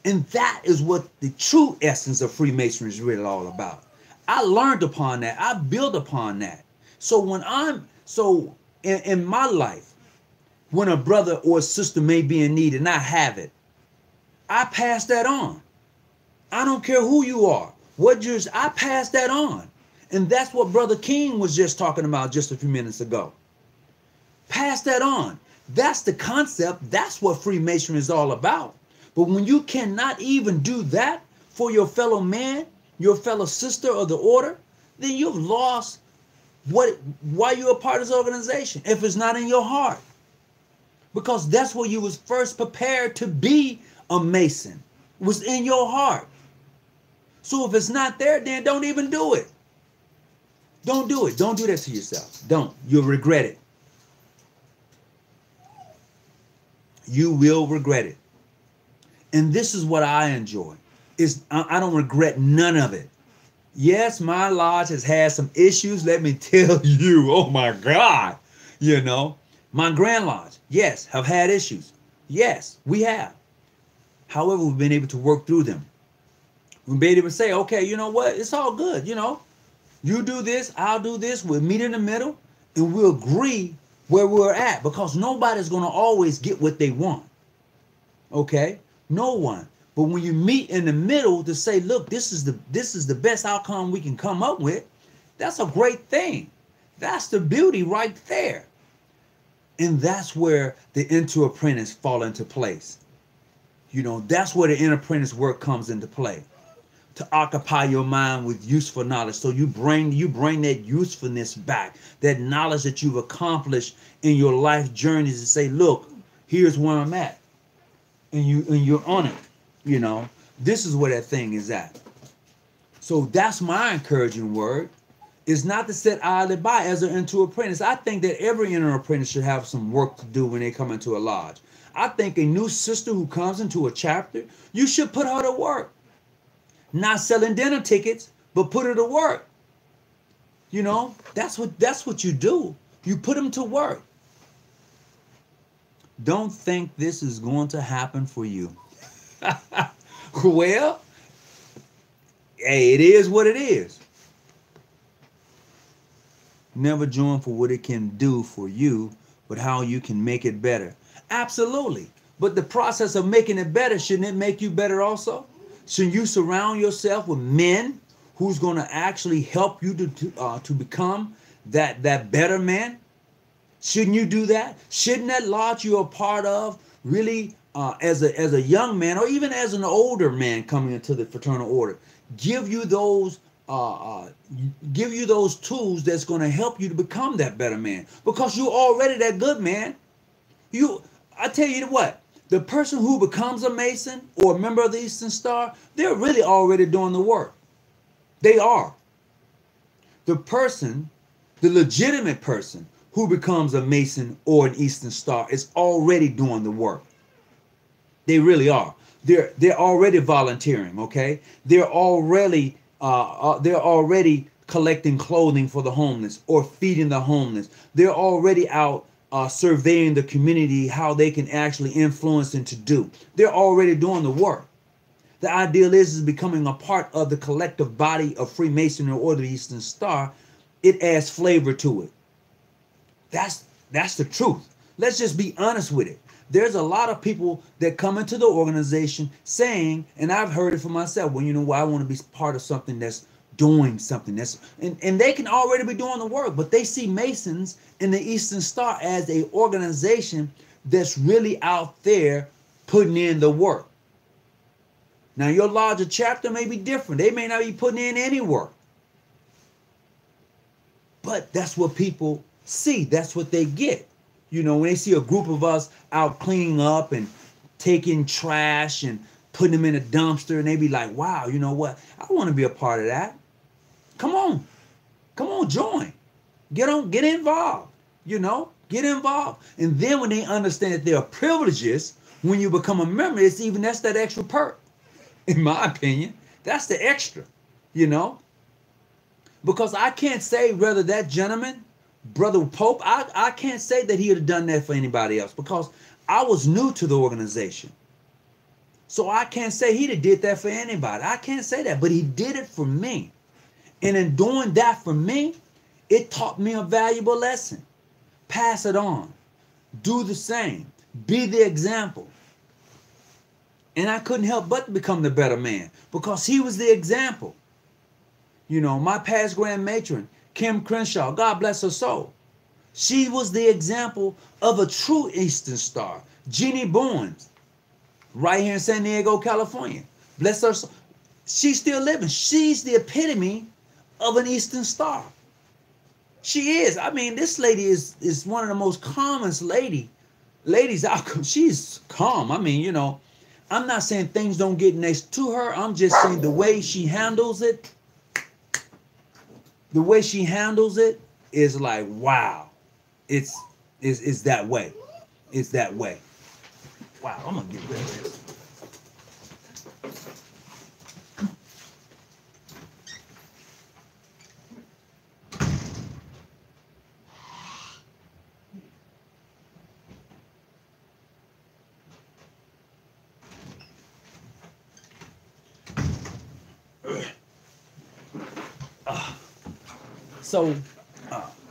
And that is what the true essence of Freemasonry is really all about. I learned upon that. I built upon that. So when in my life, when a brother or a sister may be in need and I have it. I pass that on. I don't care who you are. I pass that on. And that's what Brother King was just talking about just a few minutes ago. Pass that on. That's the concept. That's what Freemasonry is all about. But when you cannot even do that for your fellow man, your fellow sister of the order, then you've lost why you're a part of this organization if it's not in your heart. Because that's where you was first prepared to be a Mason. It was in your heart. So if it's not there, then don't even do it. Don't do it. Don't do that to yourself. Don't. You'll regret it. You will regret it. And this is what I enjoy. I don't regret none of it. Yes, my lodge has had some issues. Let me tell you. Oh my God. You know, my Grand Lodge, yes, have had issues. Yes, we have. However, we've been able to work through them. We've been able to say, okay, you know what? It's all good. You know, you do this, I'll do this. We'll meet in the middle and we'll agree where we're at, because nobody's going to always get what they want. Okay? No one. But when you meet in the middle to say, look, this is the best outcome we can come up with, that's a great thing. That's the beauty right there. And that's where the inter-apprentice fall into place. You know, that's where the inter-apprentice work comes into play. To occupy your mind with useful knowledge. So you bring that usefulness back, that knowledge that you've accomplished in your life journeys, and say, look, here's where I'm at. And you're on it. You know, this is where that thing is at. So that's my encouraging word. It's not to sit idly by as an inter-apprentice. I think that every inter-apprentice should have some work to do when they come into a lodge. I think a new sister who comes into a chapter, you should put her to work. Not selling dinner tickets, but put her to work. You know, that's what you do. You put them to work. Don't think this is going to happen for you. Well, hey, it is what it is. Never join for what it can do for you, but how you can make it better. Absolutely. But the process of making it better, shouldn't it make you better also? Shouldn't you surround yourself with men who's going to actually help you to become that better man? Shouldn't you do that? Shouldn't that lodge you're a part of really as a young man, or even as an older man coming into the fraternal order, give you those tools that's going to help you to become that better man, because you're already that good man. I tell you what. The person who becomes a Mason or a member of the Eastern Star, they're really already doing the work. They are. The legitimate person who becomes a Mason or an Eastern Star is already doing the work. They really are. They're already volunteering, okay? They're already collecting clothing for the homeless or feeding the homeless. They're already out surveying the community, how they can actually influence and to do. They're already doing the work. The ideal is becoming a part of the collective body of Freemasonry or the Eastern Star. It adds flavor to it. That's the truth. Let's just be honest with it. There's a lot of people that come into the organization saying, and I've heard it for myself, well, you know what, I want to be part of something that's doing something. And they can already be doing the work, but they see Masons in the Eastern Star as a organization that's really out there putting in the work. Now, your larger chapter may be different. They may not be putting in any work. But that's what people see. That's what they get. You know, when they see a group of us out cleaning up and taking trash and putting them in a dumpster, and they be like, wow, you know what? I want to be a part of that. Come on, join. Get involved, you know, get involved. And then when they understand that there are privileges, when you become a member, that's that extra perk. In my opinion, that's the extra, you know, because I can't say whether that gentleman, Brother Pope, I can't say that he would have done that for anybody else, because I was new to the organization. So I can't say he did that for anybody. I can't say that, but he did it for me. And in doing that for me, it taught me a valuable lesson. Pass it on. Do the same. Be the example. And I couldn't help but become the better man because he was the example. You know, my past grand matron, Kim Crenshaw, God bless her soul. She was the example of a true Eastern Star. Jeannie Bowens, right here in San Diego, California. Bless her soul. She's still living. She's the epitome of an Eastern Star. She is. I mean, this lady is one of the most calmest ladies out. She's calm. I mean, you know, I'm not saying things don't get next to her. I'm just saying the way she handles it, is like, wow. It's that way. It's that way. Wow, I'm gonna get rid of this.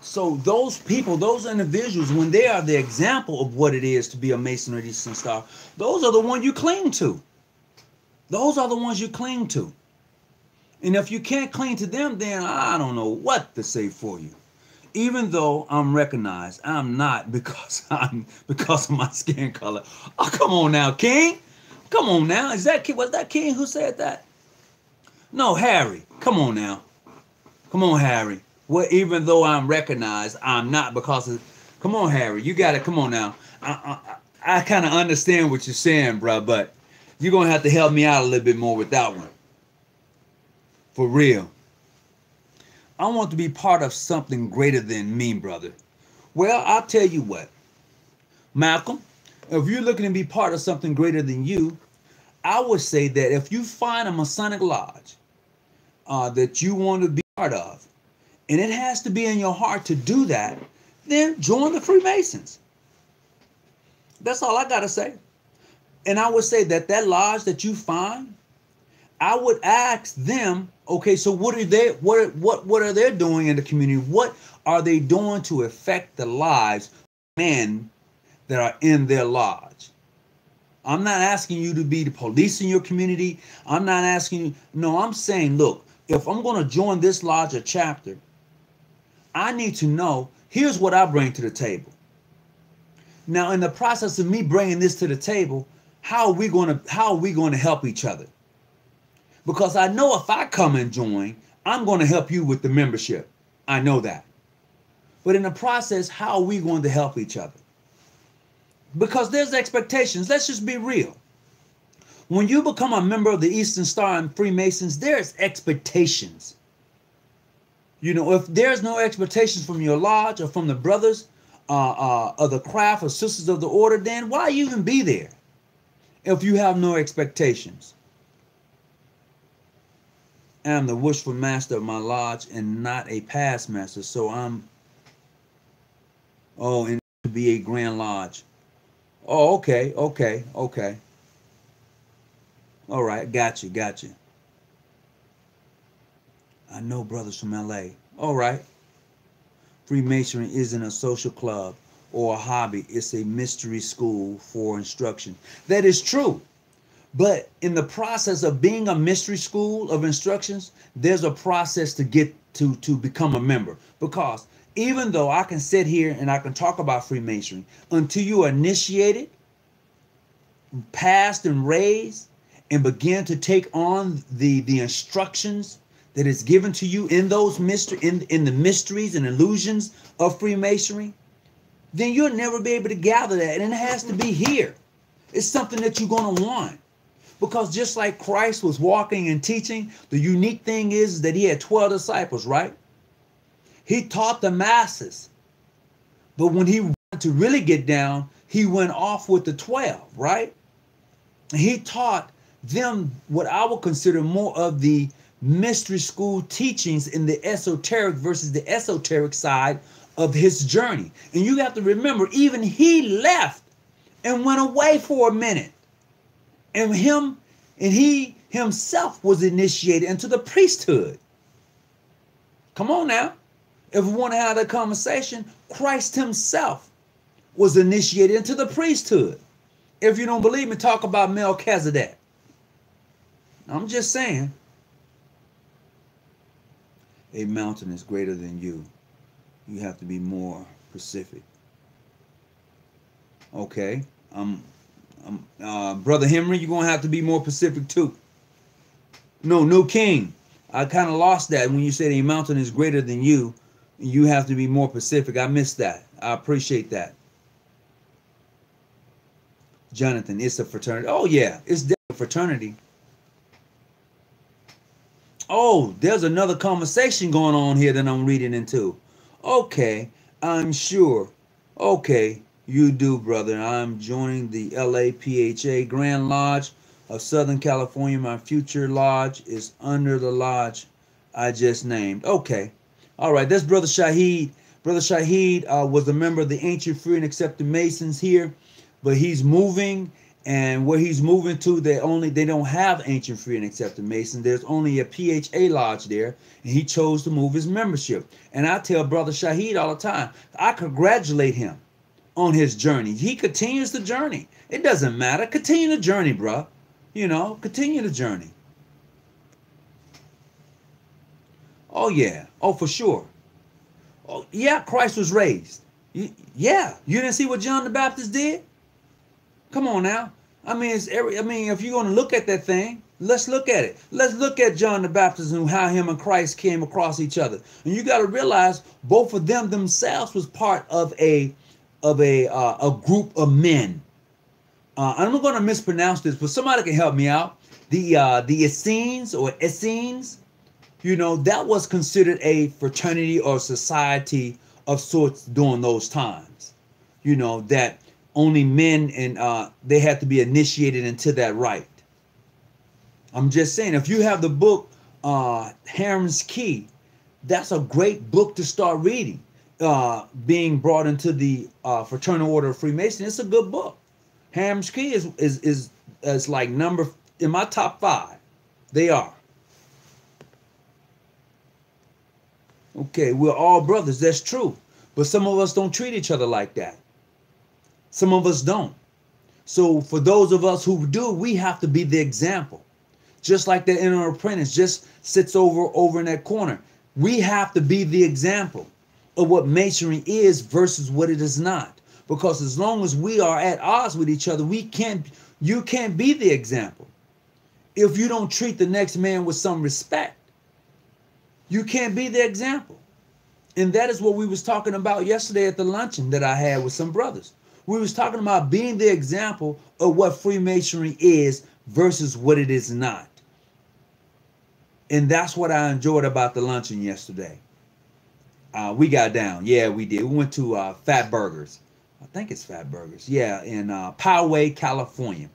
So those people, those individuals, when they are the example of what it is to be a Mason or Eastern Star, those are the ones you cling to. Those are the ones you cling to. And if you can't cling to them, then I don't know what to say for you. Even though I'm recognized, I'm not because of my skin color. Oh, come on now, King. Come on now. Was that King who said that? No, Harry. Come on now. Come on, Harry. Well, even though I'm recognized, I'm not because of... Come on, Harry. You got it. Come on now. I kind of understand what you're saying, bro, but you're going to have to help me out a little bit more with that one. For real. I want to be part of something greater than me, brother. Well, I'll tell you what. Malcolm, if you're looking to be part of something greater than you, I would say that if you find a Masonic Lodge that you want to be part of, and it has to be in your heart to do that, then join the Freemasons. That's all I got to say. And I would say that lodge that you find, I would ask them, okay, so what are they doing in the community? What are they doing to affect the lives of men that are in their lodge? I'm not asking you to be the police in your community. I'm not asking you. No, I'm saying, look, if I'm going to join this lodge or chapter, I need to know, here's what I bring to the table. Now, in the process of me bringing this to the table, how are we going to help each other? Because I know if I come and join, I'm going to help you with the membership. I know that. But in the process, how are we going to help each other? Because there's expectations. Let's just be real. When you become a member of the Eastern Star and Freemasons, there's expectations. You know, if there's no expectations from your lodge or from the brothers of the craft or sisters of the order, then why even be there if you have no expectations? I am the wishful master of my lodge and not a past master, so and to be a grand lodge. Oh, okay. All right, got you. I know brothers from LA. All right. Freemasonry isn't a social club or a hobby. It's a mystery school for instruction. That is true. But in the process of being a mystery school of instructions, there's a process to get to become a member. Because even though I can sit here and I can talk about Freemasonry, until you are initiated, passed and raised, and begin to take on the instructions that is given to you in those in the mysteries and illusions of Freemasonry, then you'll never be able to gather that. And it has to be here. It's something that you're going to want. Because just like Christ was walking and teaching, the unique thing is that he had 12 disciples, right? He taught the masses. But when he wanted to really get down, he went off with the 12, right? And he taught them what I would consider more of the mystery school teachings in the esoteric versus the esoteric side of his journey. And you have to remember, even he left and went away for a minute. And he himself was initiated into the priesthood. Come on now. If we want to have that conversation, Christ himself was initiated into the priesthood. If you don't believe me, talk about Melchizedek. I'm just saying. A mountain is greater than you. You have to be more specific. Okay. Brother Henry, you're going to have to be more specific too. No, New King. I kind of lost that when you said a mountain is greater than you. You have to be more specific. I missed that. I appreciate that. Jonathan, it's a fraternity. Oh, yeah. It's definitely a fraternity. Oh, there's another conversation going on here that I'm reading into. Okay, I'm sure. Okay, you do, brother. I'm joining the LAPHA Grand Lodge of Southern California. My future lodge is under the lodge I just named. Okay. All right, that's Brother Shaheed. Brother Shaheed was a member of the Ancient Free and Accepted Masons here, but he's moving, and where he's moving to, they don't have Ancient Free and Accepted Masons. There's only a PHA lodge there, and he chose to move his membership. And I tell Brother Shaheed all the time, I congratulate him on his journey. He continues the journey. It doesn't matter. Continue the journey, bro. You know, continue the journey. Oh, yeah. Oh, for sure. Oh, yeah, Christ was raised. Yeah. You didn't see what John the Baptist did? Come on now. I mean, if you're going to look at that thing, let's look at it. Let's look at John the Baptist and how him and Christ came across each other. And you got to realize both of them themselves was part of a group of men. I'm not going to mispronounce this, but somebody can help me out. The Essenes or Essenes, you know, that was considered a fraternity or society of sorts during those times. You know, that only men and they had to be initiated into that rite. I'm just saying, if you have the book Ham's Key, that's a great book to start reading. Being brought into the Fraternal Order of Freemason, it's a good book. Ham's Key is like number in my top 5. They are. Okay, we're all brothers. That's true. But some of us don't treat each other like that. Some of us don't. So for those of us who do, we have to be the example. Just like the inner apprentice just sits over in that corner. We have to be the example of what masonry is versus what it is not. Because as long as we are at odds with each other, you can't be the example. If you don't treat the next man with some respect, you can't be the example. And that is what we was talking about yesterday at the luncheon that I had with some brothers. We was talking about being the example of what Freemasonry is versus what it is not. And that's what I enjoyed about the luncheon yesterday. We got down. Yeah, we did. We went to Fat Burgers. I think it's Fat Burgers. Yeah, in Poway, California.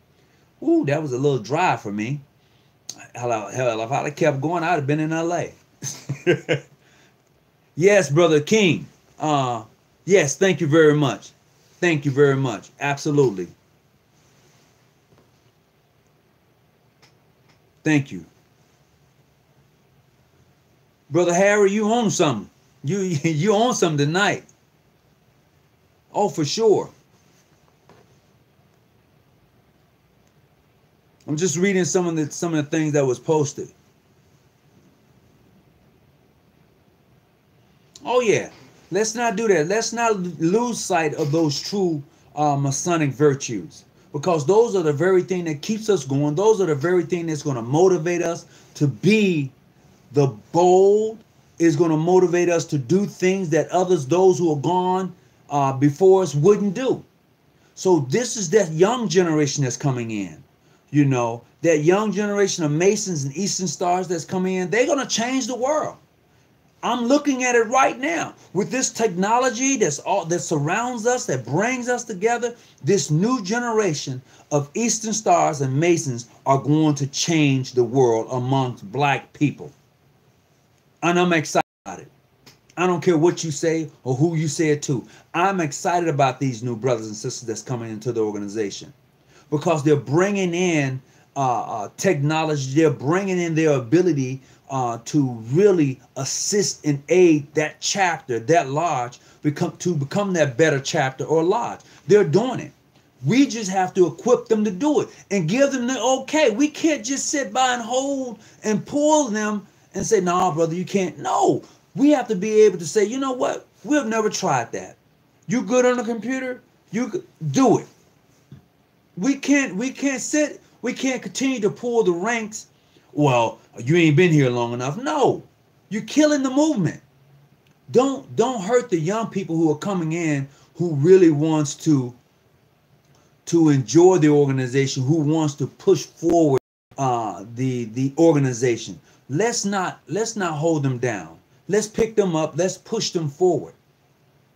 Ooh, that was a little dry for me. Hell, if I'd have kept going, I'd have been in LA. Yes, Brother King. Yes, thank you very much. Thank you very much. Absolutely. Thank you. Brother Harry, you own something. You own something tonight. Oh, for sure. I'm just reading some of the things that was posted. Oh yeah, let's not do that. Let's not lose sight of those true Masonic virtues, because those are the very thing that keeps us going. Those are the very thing that's going to motivate us to be the bold, is going to motivate us to do things that those who are gone before us wouldn't do. So this is that young generation that's coming in. You know, that young generation of Masons and Eastern Stars that's coming in. They're going to change the world. I'm looking at it right now with this technology that surrounds us, that brings us together. This new generation of Eastern Stars and Masons are going to change the world amongst black people. And I'm excited about it. I don't care what you say or who you say it to. I'm excited about these new brothers and sisters that's coming into the organization, because they're bringing in technology. They're bringing in their ability to really assist and aid that chapter, that lodge, become that better chapter or lodge. They're doing it. We just have to equip them to do it and give them the okay. We can't just sit by and hold and pull them and say, "No, brother, you can't." No, we have to be able to say, "You know what? We've never tried that. You good on the computer? You do it." We can't sit. We can't continue to pull the ranks. Well, you ain't been here long enough. No, you're killing the movement. Don't hurt the young people who are coming in, who really wants to enjoy the organization, who wants to push forward the organization. Let's not hold them down. Let's pick them up. Let's push them forward.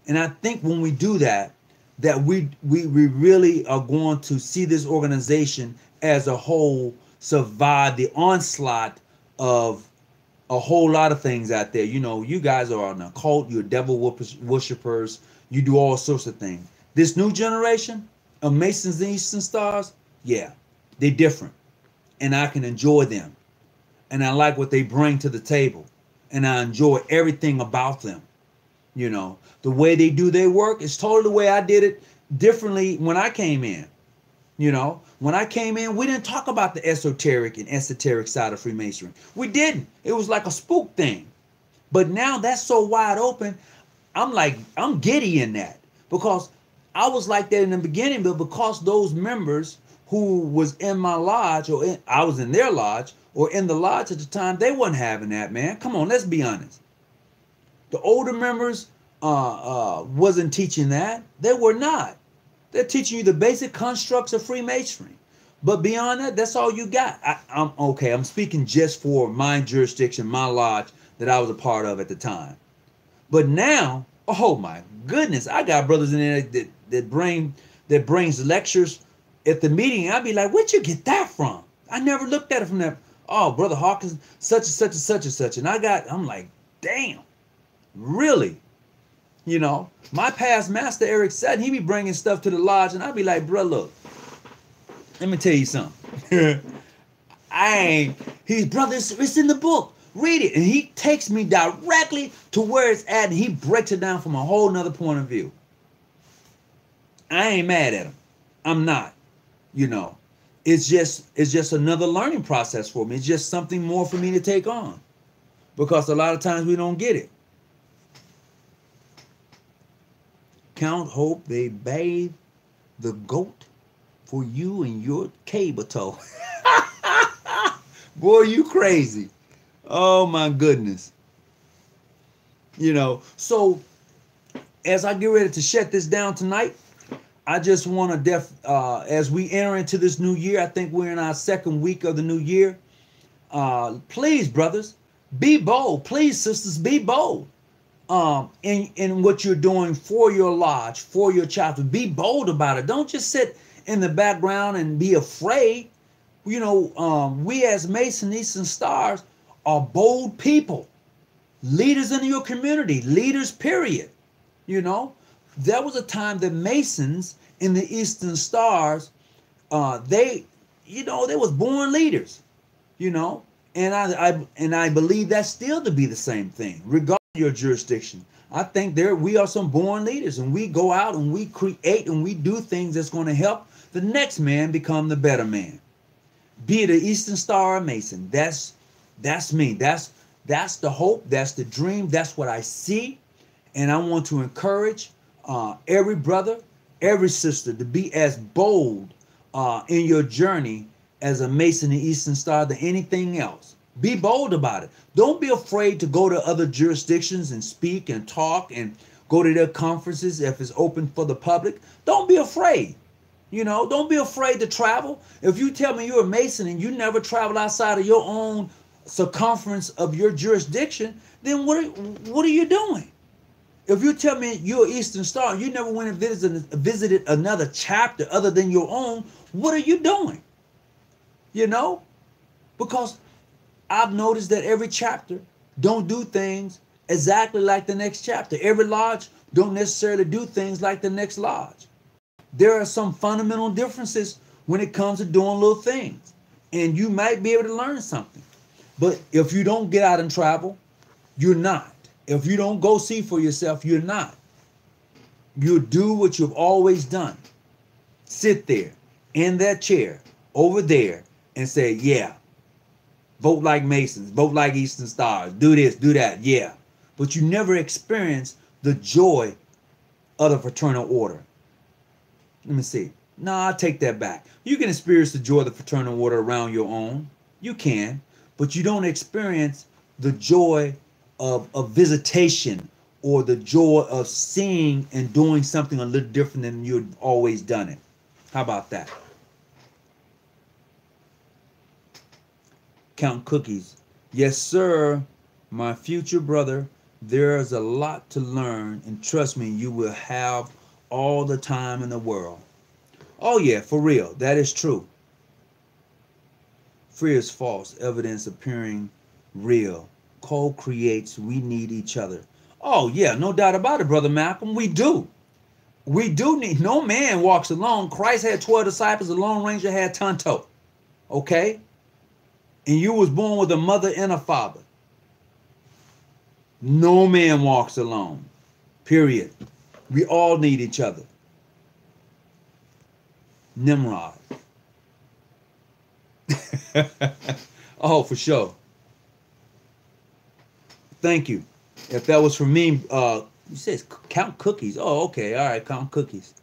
And I think when we do that, that we really are going to see this organization as a whole survive the onslaught of a whole lot of things out there. You know, you guys are an occult, you're devil worshippers, you do all sorts of things. This new generation of Masons and Eastern Stars, yeah, they're different. And I can enjoy them. And I like what they bring to the table. And I enjoy everything about them. You know, the way they do their work is totally the way I did it differently when I came in. You know, when I came in, we didn't talk about the esoteric and esoteric side of Freemasonry. We didn't. It was like a spook thing. But now that's so wide open. I'm giddy in that, because I was like that in the beginning, but because those members who was in my lodge, I was in their lodge, or in the lodge at the time, they wasn't having that, man. Come on, let's be honest. The older members wasn't teaching that. They were not. They're teaching you the basic constructs of Freemasonry. But beyond that, that's all you got. I'm okay. I'm speaking just for my jurisdiction, my lodge that I was a part of at the time. But now, oh my goodness, I got brothers in there that brings lectures at the meeting. I'd be like, where'd you get that from? I never looked at it from that. Oh, Brother Hawkins, such and such and such and such. And I'm like, damn, really? You know, my past master, Eric Sutton, he be bringing stuff to the lodge, and I'd be like, bro, look, let me tell you something. Brother, it's in the book. Read it. And he takes me directly to where it's at, and he breaks it down from a whole nother point of view. I ain't mad at him. I'm not. You know, it's just another learning process for me. It's just something more for me to take on, because a lot of times we don't get it. Count hope they bathe the goat for you and your cable toe. Boy, you crazy. Oh my goodness. You know, so as I get ready to shut this down tonight, I just want to as we enter into this new year, I think we're in our second week of the new year. Please, brothers, be bold. Please, sisters, be bold. In what you're doing for your lodge, for your chapter. Be bold about it. Don't just sit in the background and be afraid. You know, we as Masons, Eastern Stars are bold people, leaders in your community, leaders, period. You know, there was a time that Masons in the Eastern Stars, they was born leaders, you know, and I believe that's still to be the same thing, regardless of your jurisdiction. I think we are some born leaders, and we go out and we create and we do things that's going to help the next man become the better man. Be it an Eastern Star or Mason, that's me. That's the hope. That's the dream. That's what I see. And I want to encourage every brother, every sister to be as bold in your journey as a Mason and Eastern Star than anything else. Be bold about it. Don't be afraid to go to other jurisdictions and speak and talk and go to their conferences if it's open for the public. Don't be afraid. You know, don't be afraid to travel. If you tell me you're a Mason and you never travel outside of your own circumference of your jurisdiction, then what are you doing? If you tell me you're an Eastern Star and you never went and visited another chapter other than your own, what are you doing? You know? Because I've noticed that every chapter don't do things exactly like the next chapter. Every lodge don't necessarily do things like the next lodge. There are some fundamental differences when it comes to doing little things. and you might be able to learn something. But if you don't get out and travel, you're not. If you don't go see for yourself, you're not. You do what you've always done. Sit there in that chair over there and say, yeah, vote like Masons, vote like Eastern Stars, do this, do that, yeah. But you never experience the joy of the fraternal order. Let me see. No, I take that back. You can experience the joy of the fraternal order around your own. You can, but you don't experience the joy of visitation or the joy of seeing and doing something a little different than you've always done it. How about that? Count cookies. Yes, sir, my future brother. There's a lot to learn, and trust me, you will have all the time in the world. Oh yeah, for real, that is true. Fear is false, evidence appearing real. Co-creates, we need each other. Oh yeah, no doubt about it, Brother Malcolm, we do. We do need, no man walks alone. Christ had 12 disciples, the Lone Ranger had Tonto. Okay? And you was born with a mother and a father. No man walks alone. Period. We all need each other. Nimrod. Oh, for sure. Thank you. If that was for me, you said count cookies. Oh, okay. All right, count cookies.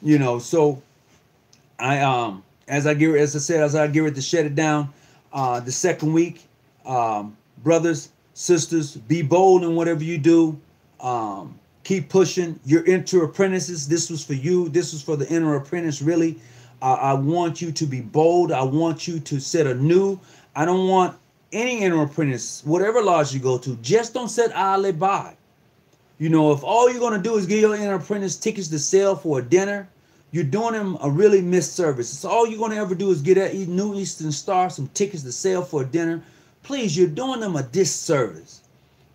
You know, so I as I get ready to shut it down, the second week, brothers, sisters, be bold in whatever you do. Keep pushing. You're inner apprentices. This was for you. This was for the inner apprentice, really. I want you to be bold. I want you to set anew. I don't want any inner apprentice, whatever lodge you go to, just don't set Ali by. You know, if all you're going to do is give your inner apprentice tickets to sell for a dinner, you're doing them a really missed service. It's all you're going to ever do is get that new Eastern Star some tickets to sell for a dinner. Please, you're doing them a disservice.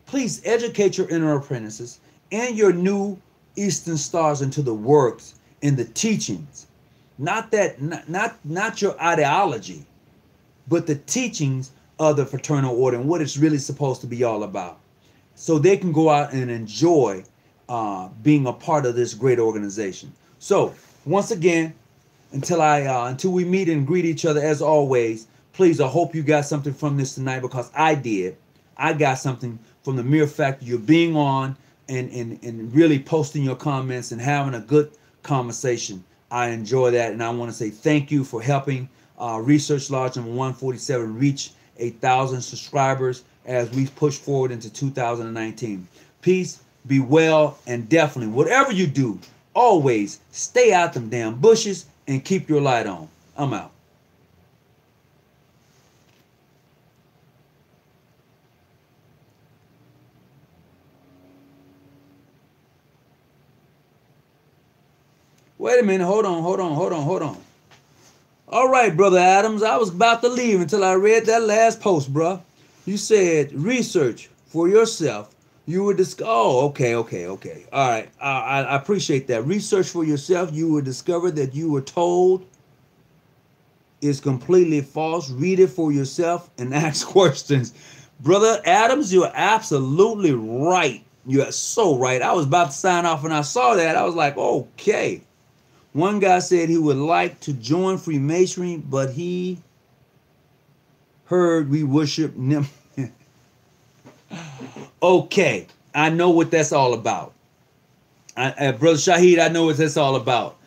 Please educate your inner apprentices and your new Eastern Stars into the works and the teachings. Not your ideology, but the teachings of the fraternal order and what it's really supposed to be all about. So they can go out and enjoy being a part of this great organization. So once again, until we meet and greet each other as always, please, I hope you got something from this tonight, because I did. I got something from the mere fact that you're being on and really posting your comments and having a good conversation. I enjoy that, and I want to say thank you for helping Research Lodge number 147 reach 1,000 subscribers as we push forward into 2019. Peace, be well, and definitely, whatever you do, always stay out them damn bushes and keep your light on. I'm out. Wait a minute. Hold on. All right, Brother Adams. I was about to leave until I read that last post, bruh. You said research for yourself. You would discover. Oh, okay. All right. I appreciate that. Research for yourself. You would discover that you were told is completely false. Read it for yourself and ask questions. Brother Adams, you're absolutely right. You're so right. I was about to sign off when I saw that. I was like, okay. One guy said he would like to join Freemasonry, but he heard we worship Nim. Okay, I know what that's all about. Brother Shahid, I know what that's all about.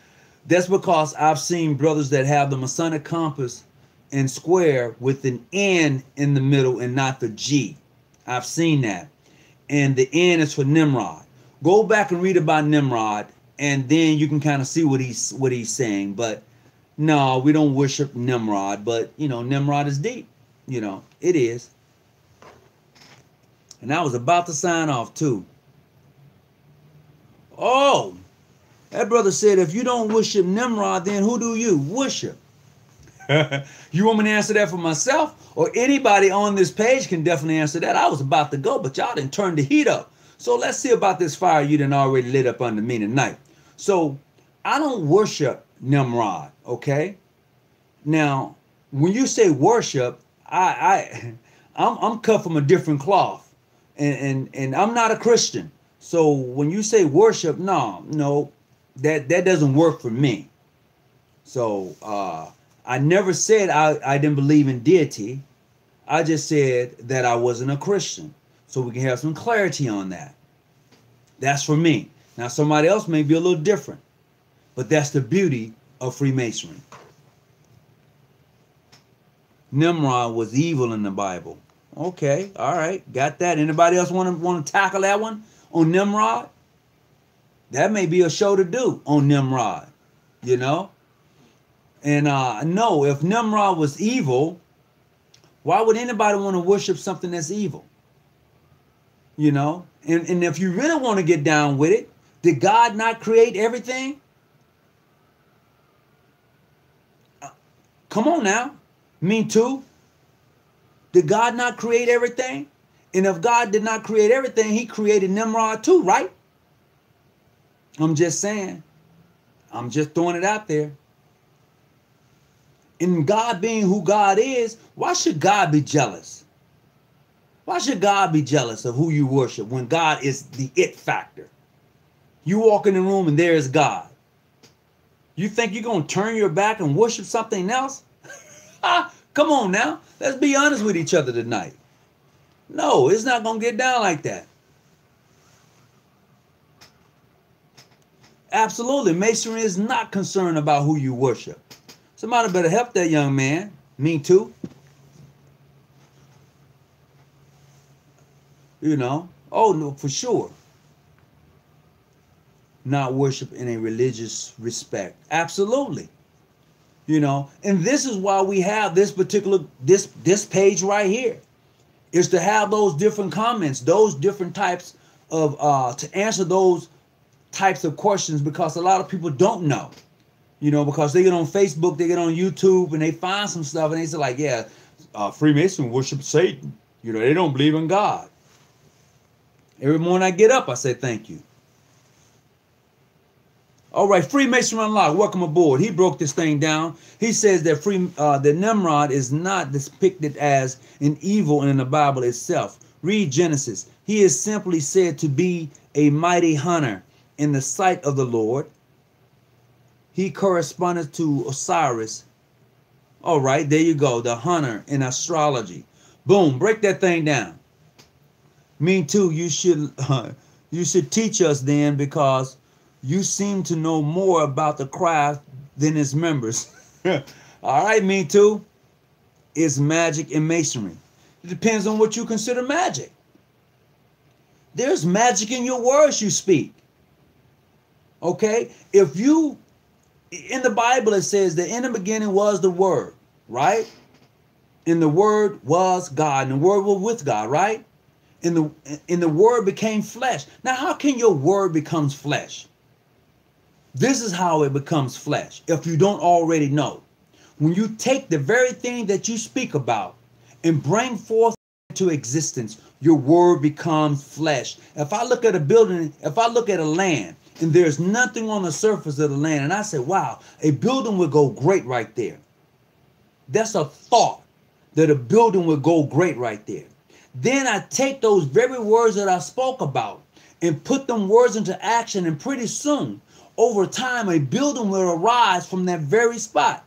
That's because I've seen brothers that have the Masonic compass and square with an N in the middle and not the G. I've seen that. And the N is for Nimrod. Go back and read about Nimrod, and then you can kind of see what he's saying. But no, we don't worship Nimrod. But, you know, Nimrod is deep. You know, it is. And I was about to sign off, too. Oh, that brother said, if you don't worship Nimrod, then who do you worship? You want me to answer that for myself? Or anybody on this page can definitely answer that. I was about to go, but y'all didn't turn the heat up. So let's see about this fire you done already lit up under me tonight. So I don't worship Nimrod, okay? Now, when you say worship, I'm cut from a different cloth, and I'm not a Christian. So when you say worship, no, that doesn't work for me. So I never said I didn't believe in deity. I just said that I wasn't a Christian. So we can have some clarity on that. That's for me. Now somebody else may be a little different, but that's the beauty of Freemasonry. Nimrod was evil in the Bible. Okay, all right, got that. Anybody else want to tackle that one on Nimrod? That may be a show to do on Nimrod, you know. And no, if Nimrod was evil, why would anybody want to worship something that's evil? You know, and if you really want to get down with it, did God not create everything? Come on now. Me too. Did God not create everything? And if God did not create everything, he created Nimrod too, right? I'm just saying. I'm just throwing it out there. And God being who God is, why should God be jealous? Why should God be jealous of who you worship when God is the it factor? You walk in the room and there is God. You think you're going to turn your back and worship something else? Come on now. Let's be honest with each other tonight. No, it's not going to get down like that. Absolutely. Masonry is not concerned about who you worship. Somebody better help that young man. Me too. You know. Oh, no, for sure. Not worship in a religious respect. Absolutely. You know, and this is why we have this particular, this page right here, is to have those different comments, those different types of, to answer those types of questions, because a lot of people don't know, you know, because they get on Facebook, they get on YouTube, and they find some stuff, and they say like, yeah, Freemason worship Satan. You know, they don't believe in God. Every morning I get up, I say thank you. All right, Freemason Unlocked, welcome aboard. He broke this thing down. He says that that Nimrod is not depicted as an evil in the Bible itself. Read Genesis. He is simply said to be a mighty hunter in the sight of the Lord. He corresponded to Osiris. All right, there you go, the hunter in astrology. Boom, break that thing down. Me too, you should teach us then, because you seem to know more about the craft than its members. All right, me too. It's magic and masonry. It depends on what you consider magic. There's magic in your words you speak. Okay? If you, in the Bible it says that in the beginning was the Word, right? And the Word was God, and the Word was with God, right? And the Word became flesh. Now, how can your Word become flesh? This is how it becomes flesh, if you don't already know. When you take the very thing that you speak about and bring forth into existence, your word becomes flesh. If I look at a building, if I look at a land, and there's nothing on the surface of the land, and I say, wow, a building would go great right there. That's a thought, that a building would go great right there. Then I take those very words that I spoke about and put them words into action, and pretty soon, over time, a building will arise from that very spot.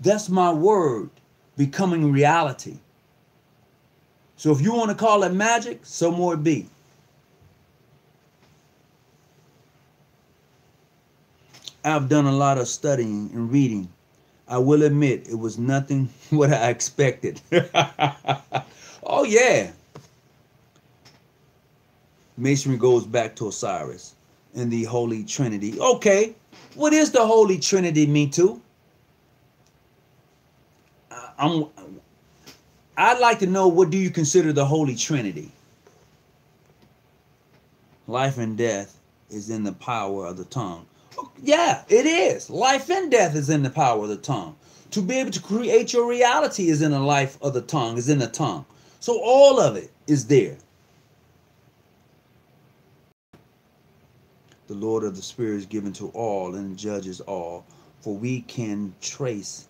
That's my word becoming reality. So if you want to call it magic, so more it be. I've done a lot of studying and reading. I will admit it was nothing what I expected. Oh yeah. Masonry goes back to Osiris and the Holy Trinity. Okay, what is the Holy Trinity, me too? I'd like to know, what do you consider the Holy Trinity? Life and death is in the power of the tongue. Yeah, it is. Life and death is in the power of the tongue. To be able to create your reality is in the life of the tongue, is in the tongue. So all of it is there. The Lord of the Spirit is given to all and judges all. For we can trace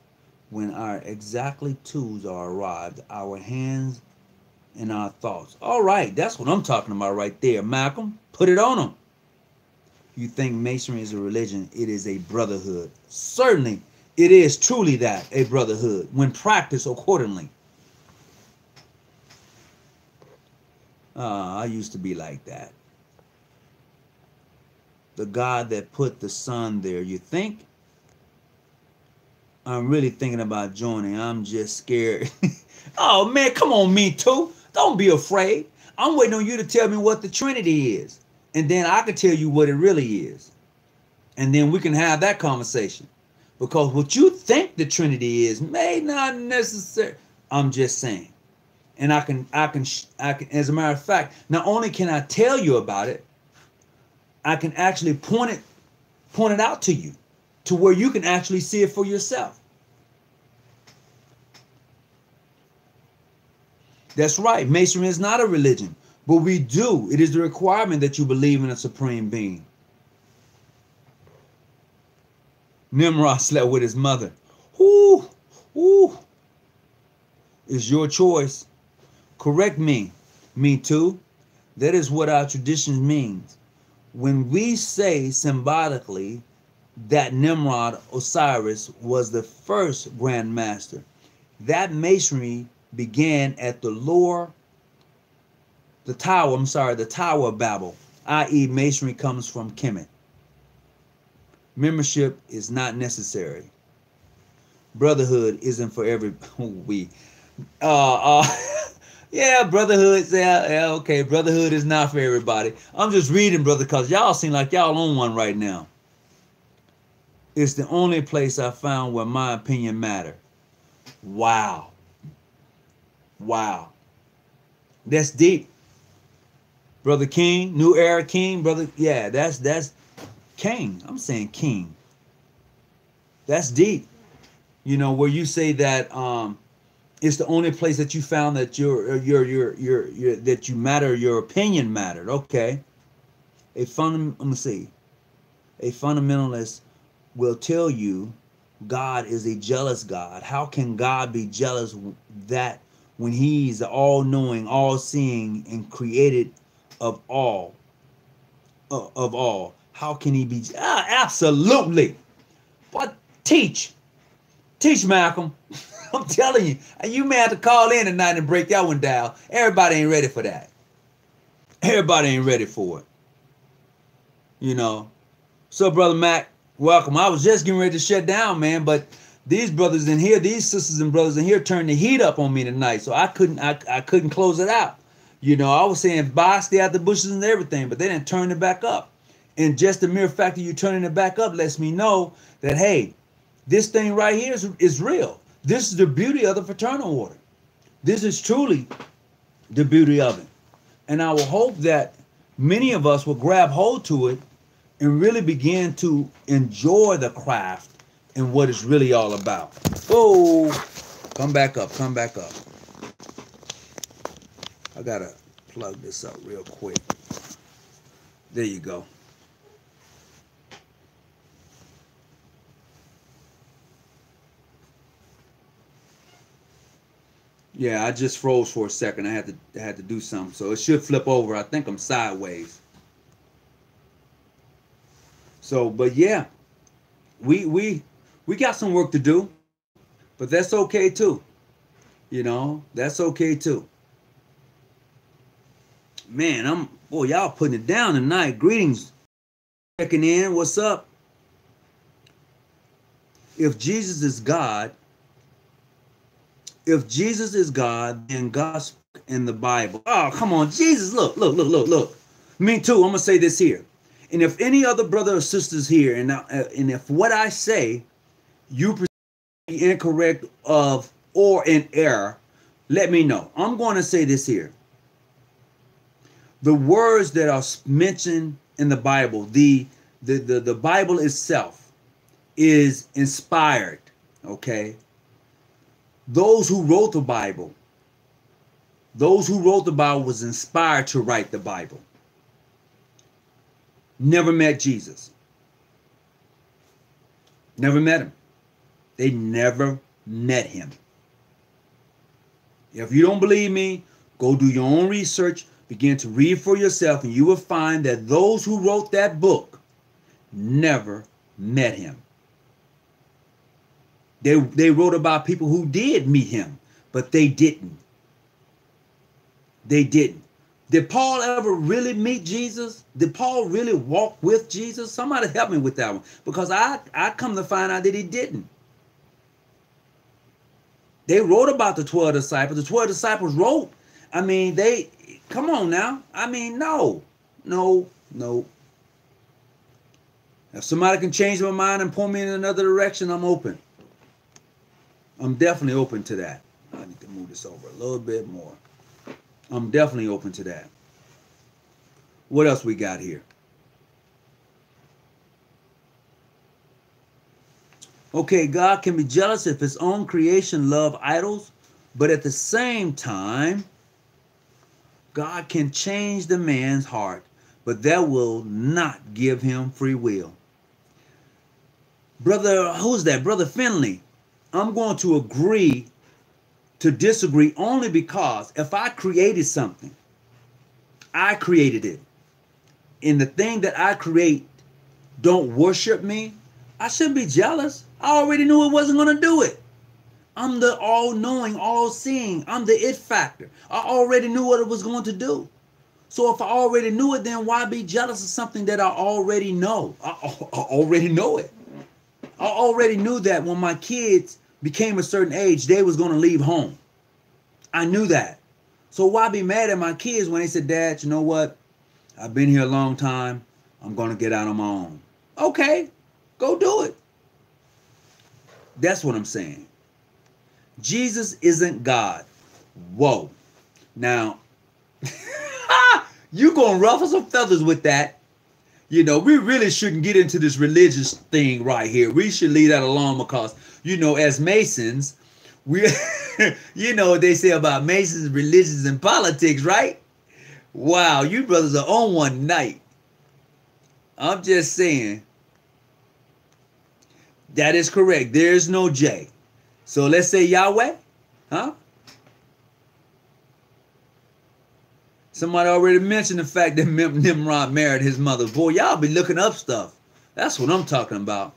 when our exactly twos are arrived, our hands and our thoughts. All right, that's what I'm talking about right there. Malcolm, put it on them. You think Masonry is a religion, it is a brotherhood. Certainly, it is truly that, a brotherhood, when practiced accordingly. I used to be like that. The God that put the sun there, you think? I'm really thinking about joining. I'm just scared. Oh, man, come on, me too. Don't be afraid. I'm waiting on you to tell me what the Trinity is. And then I can tell you what it really is. And then we can have that conversation. Because what you think the Trinity is may not necessarily. I'm just saying. And I can, as a matter of fact, not only can I tell you about it, I can actually point it out to you, to where you can actually see it for yourself. That's right. Masonry is not a religion, but we do. It is the requirement that you believe in a supreme being. Nimrod slept with his mother. Whoo, whoo. It's your choice. Correct me. Me too. That is what our tradition means. When we say symbolically that Nimrod Osiris was the first Grand Master, that Masonry began at the Tower of Babel, i.e. Masonry comes from Kemet. Membership is not necessary. Brotherhood isn't for every yeah, brotherhood. Yeah, okay. Brotherhood is not for everybody. I'm just reading, brother, because y'all seem like y'all on one right now. It's the only place I found where my opinion matter. Wow. Wow. That's deep. Brother King, New Era King, brother. Yeah, that's King. I'm saying King. That's deep. You know, where you say that it's the only place that you found that that you matter, your opinion mattered. Okay. A fundamentalist will tell you God is a jealous God. How can God be jealous that when he's all-knowing, all-seeing, and created of all? How can he be? Absolutely. What? Teach, Malcolm. I'm telling you, you may have to call in tonight and break that one down. Everybody ain't ready for that. Everybody ain't ready for it. You know. So, Brother Mac, welcome. I was just getting ready to shut down, man, but these brothers in here, these sisters and brothers in here turned the heat up on me tonight, so I couldn't close it out. You know, I was saying bye, stay out the bushes and everything, but they didn't turn it back up. And just the mere fact that you turning it back up lets me know that, hey, this thing right here is real. This is the beauty of the fraternal order. This is truly the beauty of it. And I will hope that many of us will grab hold to it and really begin to enjoy the craft and what it's really all about. Oh, come back up, come back up. I gotta plug this up real quick. There you go. Yeah, I just froze for a second. I had to do something, so it should flip over. I think I'm sideways. So, but yeah, we got some work to do, but that's okay too. You know, that's okay too. Man, y'all putting it down tonight. Greetings, checking in. What's up? If Jesus is God, then God spoke in the Bible. Oh, come on, Jesus! Look! Me too. I'm gonna say this here. And if any other brother or sisters here, and if what I say you perceive to be incorrect or in error, let me know. I'm going to say this here. The words that are mentioned in the Bible, the Bible itself is inspired. Okay. Those who wrote the Bible was inspired to write the Bible. never met Jesus. Never met him. They never met him. If you don't believe me, go do your own research, begin to read for yourself, and you will find that those who wrote that book never met him. They wrote about people who did meet him, but they didn't. They didn't. Did Paul ever really meet Jesus? Did Paul really walk with Jesus? Somebody help me with that one, because I come to find out that he didn't. They wrote about the 12 disciples. The 12 disciples wrote. I mean, come on now. I mean, no. If somebody can change my mind and point me in another direction, I'm open. I'm definitely open to that. I need to move this over a little bit more. I'm definitely open to that. What else we got here? Okay, God can be jealous if his own creation love idols, but at the same time, God can change the man's heart, but that will not give him free will. Brother, who's that? Brother Finley, I'm going to agree to disagree only because if I created something, I created it, and the thing that I create don't worship me, I shouldn't be jealous. I already knew it wasn't going to do it. I'm the all-knowing, all-seeing. I'm the it factor. I already knew what it was going to do. So if I already knew it, then why be jealous of something that I already know? I already know it. I already knew that when my kids became a certain age, they was going to leave home. I knew that. So why be mad at my kids when they said, Dad, you know what? I've been here a long time. I'm going to get out on my own. Okay, go do it. That's what I'm saying. Jesus isn't God. Whoa. Now, you're going to ruffle some feathers with that. You know, we really shouldn't get into this religious thing right here. We should leave that alone because, you know, as Masons, we, you know what they say about Masons, religions, and politics, right? Wow, you brothers are on one night. I'm just saying. That is correct. There's no J. So let's say Yahweh. Huh? Somebody already mentioned the fact that Nimrod married his mother. Boy, y'all be looking up stuff. That's what I'm talking about.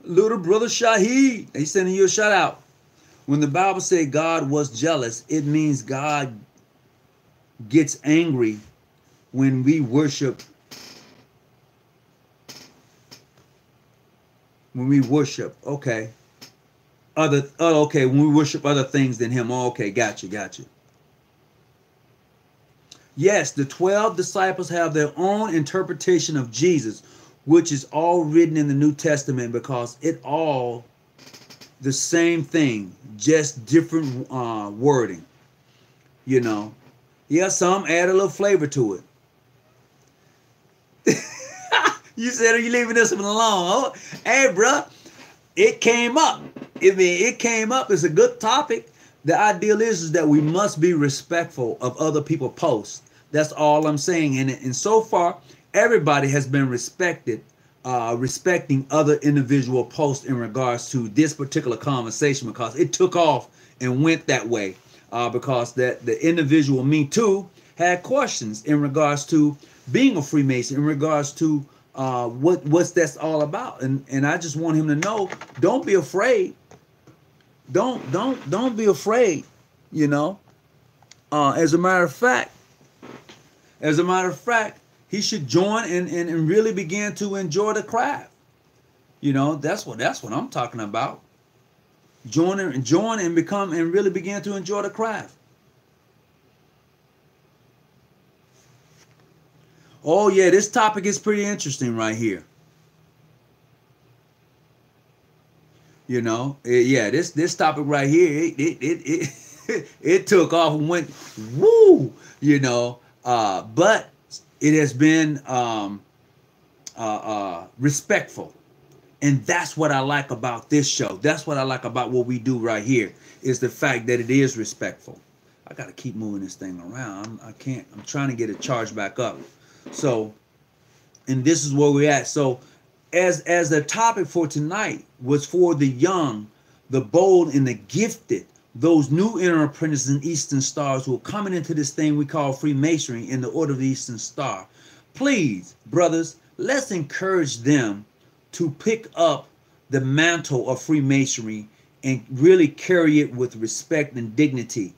Little brother Shahid, he's sending you a shout out. When the Bible says God was jealous, it means God gets angry when we worship. When we worship, okay. Okay, when we worship other things than him. Oh, okay, got you. Yes, the 12 disciples have their own interpretation of Jesus, which is all written in the New Testament because it all the same thing, just different wording. You know, yeah, some add a little flavor to it. You said, are you leaving this one alone? Oh, hey, bro, it came up. It came up. It's a good topic. The ideal is that we must be respectful of other people's posts. That's all I'm saying. And so far, everybody has been respecting other individual posts in regards to this particular conversation because it took off and went that way because that the individual Me Too had questions in regards to being a Freemason, in regards to what's that's all about. And I just want him to know, don't be afraid. Don't be afraid, you know. As a matter of fact, he should join and really begin to enjoy the craft. You know, that's what I'm talking about. Join and become and really begin to enjoy the craft. Oh yeah, this topic is pretty interesting right here. You know, this topic right here, it took off and went woo, you know, but it has been respectful. And that's what I like about this show. That's what I like about what we do right here, is the fact that it is respectful. I got to keep moving this thing around. I can't. I'm trying to get it charged back up. So, and this is where we're at. So, as the topic for tonight was for the young, the bold, and the gifted, those new inner apprentices and Eastern Stars who are coming into this thing we call Freemasonry in the Order of the Eastern Star. Please, brothers, let's encourage them to pick up the mantle of Freemasonry and really carry it with respect and dignity,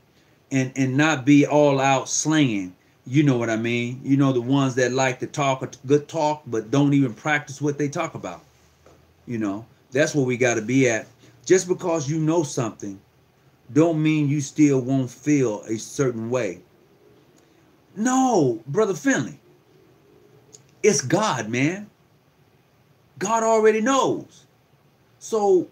and not be all out slinging. You know what I mean? You know, the ones that like to talk a good talk but don't even practice what they talk about. You know, that's where we got to be at. Just because you know something don't mean you still won't feel a certain way. No, Brother Finley. It's God, man. God already knows. So,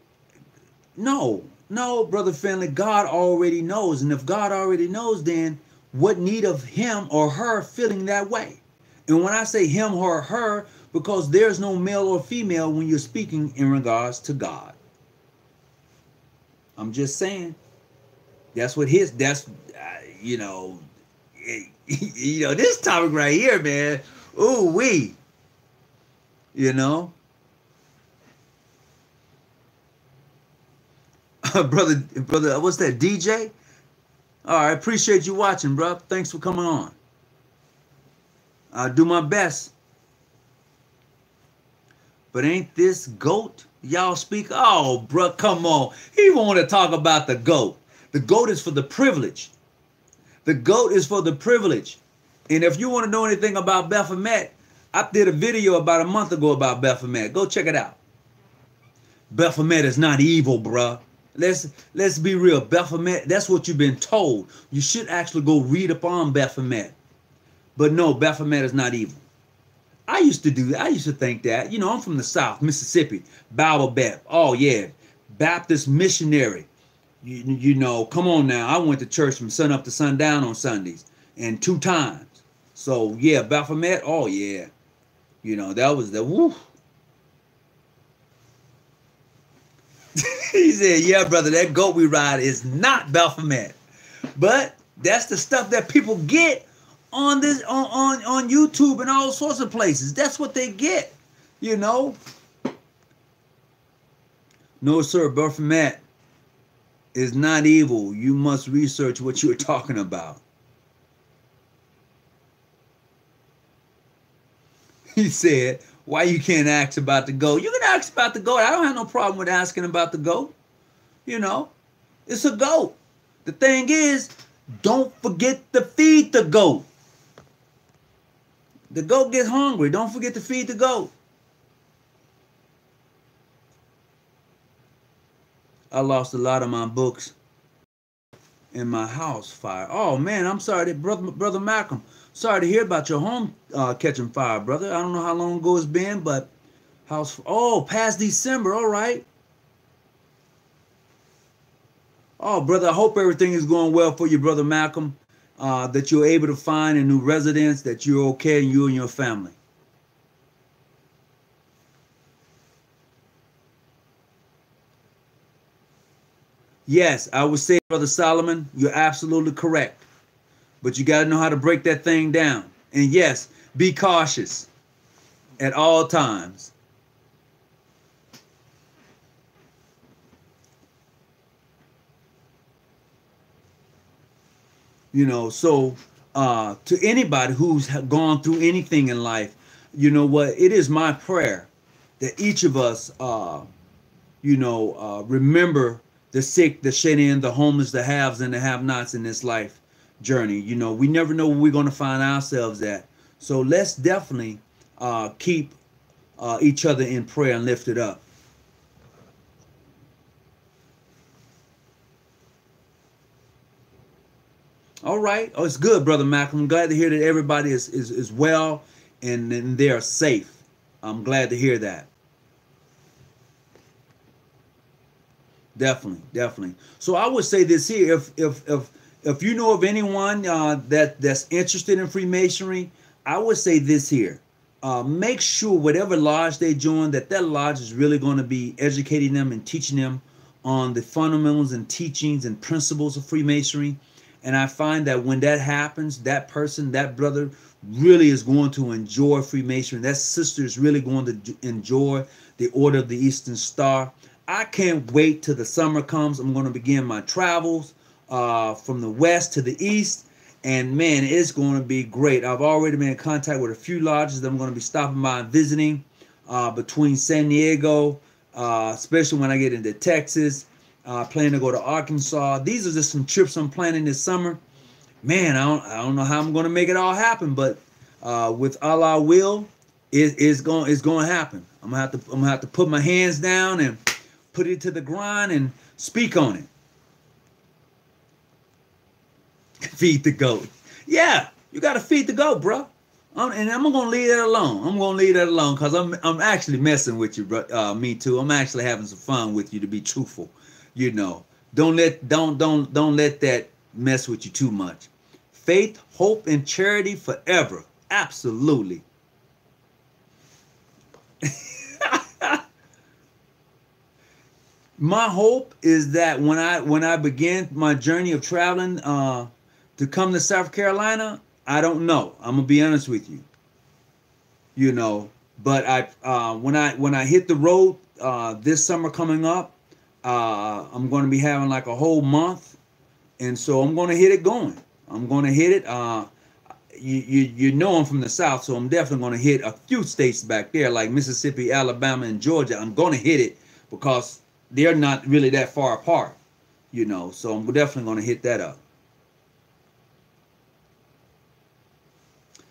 no, Brother Finley, God already knows. And if God already knows, then what need of him or her feeling that way? And when I say him or her, because there's no male or female when you're speaking in regards to God. I'm just saying. That's what you know, this topic right here, man. Ooh, wee. You know. brother, what's that, DJ? All right, appreciate you watching, bro. Thanks for coming on. I'll do my best. But ain't this goat y'all speak? Oh, bro, come on. He want to talk about the goat. The goat is for the privilege. The goat is for the privilege. And if you want to know anything about Baphomet, I did a video about a month ago about Baphomet. Go check it out. Baphomet is not evil, bruh. Let's be real. Baphomet, that's what you've been told. You should actually go read upon Baphomet. But no, Baphomet is not evil. I used to do that. I used to think that. You know, I'm from the South, Mississippi. Bible Bap. Oh, yeah. Baptist missionary. You know, come on now. I went to church from sun up to sundown on Sundays. And 2 times. So, yeah, Baphomet. Oh, yeah. You know, that was the woo. He said, yeah, brother, that goat we ride is not Baphomet. But that's the stuff that people get on this on YouTube and all sorts of places. That's what they get, you know. No, sir, Baphomet is not evil. You must research what you're talking about. He said, why you can't ask about the goat? You can ask about the goat. I don't have no problem with asking about the goat. You know, it's a goat. The thing is, don't forget to feed the goat. The goat gets hungry. Don't forget to feed the goat. I lost a lot of my books in my house fire. Oh, man, I'm sorry, Brother Malcolm. Sorry to hear about your home catching fire, brother. I don't know how long ago it's been, but past December, all right. Oh, brother, I hope everything is going well for you, Brother Malcolm, that you're able to find a new residence, that you're okay, you and your family. Yes, I would say, Brother Solomon, you're absolutely correct. But you got to know how to break that thing down. And yes, be cautious at all times. You know, so to anybody who's gone through anything in life, you know what? It is my prayer that each of us, remember the sick, the shut-in, the homeless, the haves, and the have-nots in this life journey. You know, we never know where we're going to find ourselves at. So let's definitely keep each other in prayer and lift it up. All right. Oh, it's good, Brother Malcolm. I'm glad to hear that everybody is well and they are safe. I'm glad to hear that. Definitely. So I would say this here: if you know of anyone that's interested in Freemasonry, I would say this here: make sure whatever lodge they join, that lodge is really going to be educating them and teaching them on the fundamentals and teachings and principles of Freemasonry. And I find that when that happens, that person, that brother really is going to enjoy Freemasonry. That sister is really going to enjoy the Order of the Eastern Star. I can't wait till the summer comes. I'm going to begin my travels from the west to the east. And man, it's going to be great. I've already been in contact with a few lodges that I'm going to be stopping by and visiting between San Diego, especially when I get into Texas. Plan to go to Arkansas. These are just some trips I'm planning this summer. Man, I don't know how I'm going to make it all happen, but with Allah will, it's going to happen. I'm gonna have to put my hands down and put it to the grind and speak on it. Feed the goat. Yeah, you got to feed the goat, bro. And I'm gonna leave that alone. I'm gonna leave that alone because I'm actually messing with you, bro. Me too. I'm actually having some fun with you, to be truthful. You know, don't let that mess with you too much. Faith, hope, and charity forever. Absolutely. My hope is that when I began my journey of traveling to come to South Carolina, I don't know. I'm gonna be honest with you. You know, but when I hit the road this summer coming up, I'm going to be having like a whole month, and so I'm going to hit it going. I'm going to hit it. You know I'm from the South, so I'm definitely going to hit a few states back there like Mississippi, Alabama, and Georgia. I'm going to hit it because they're not really that far apart, you know. So I'm definitely going to hit that up.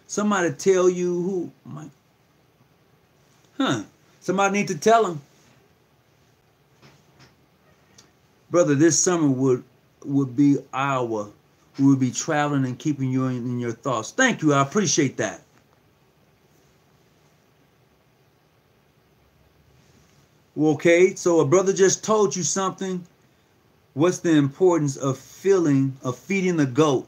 Somebody tell you who? Somebody need to tell them. Brother, this summer would be we would be traveling and keeping you in your thoughts. Thank you. I appreciate that. Okay, so a brother just told you something. What's the importance of feeding the goat?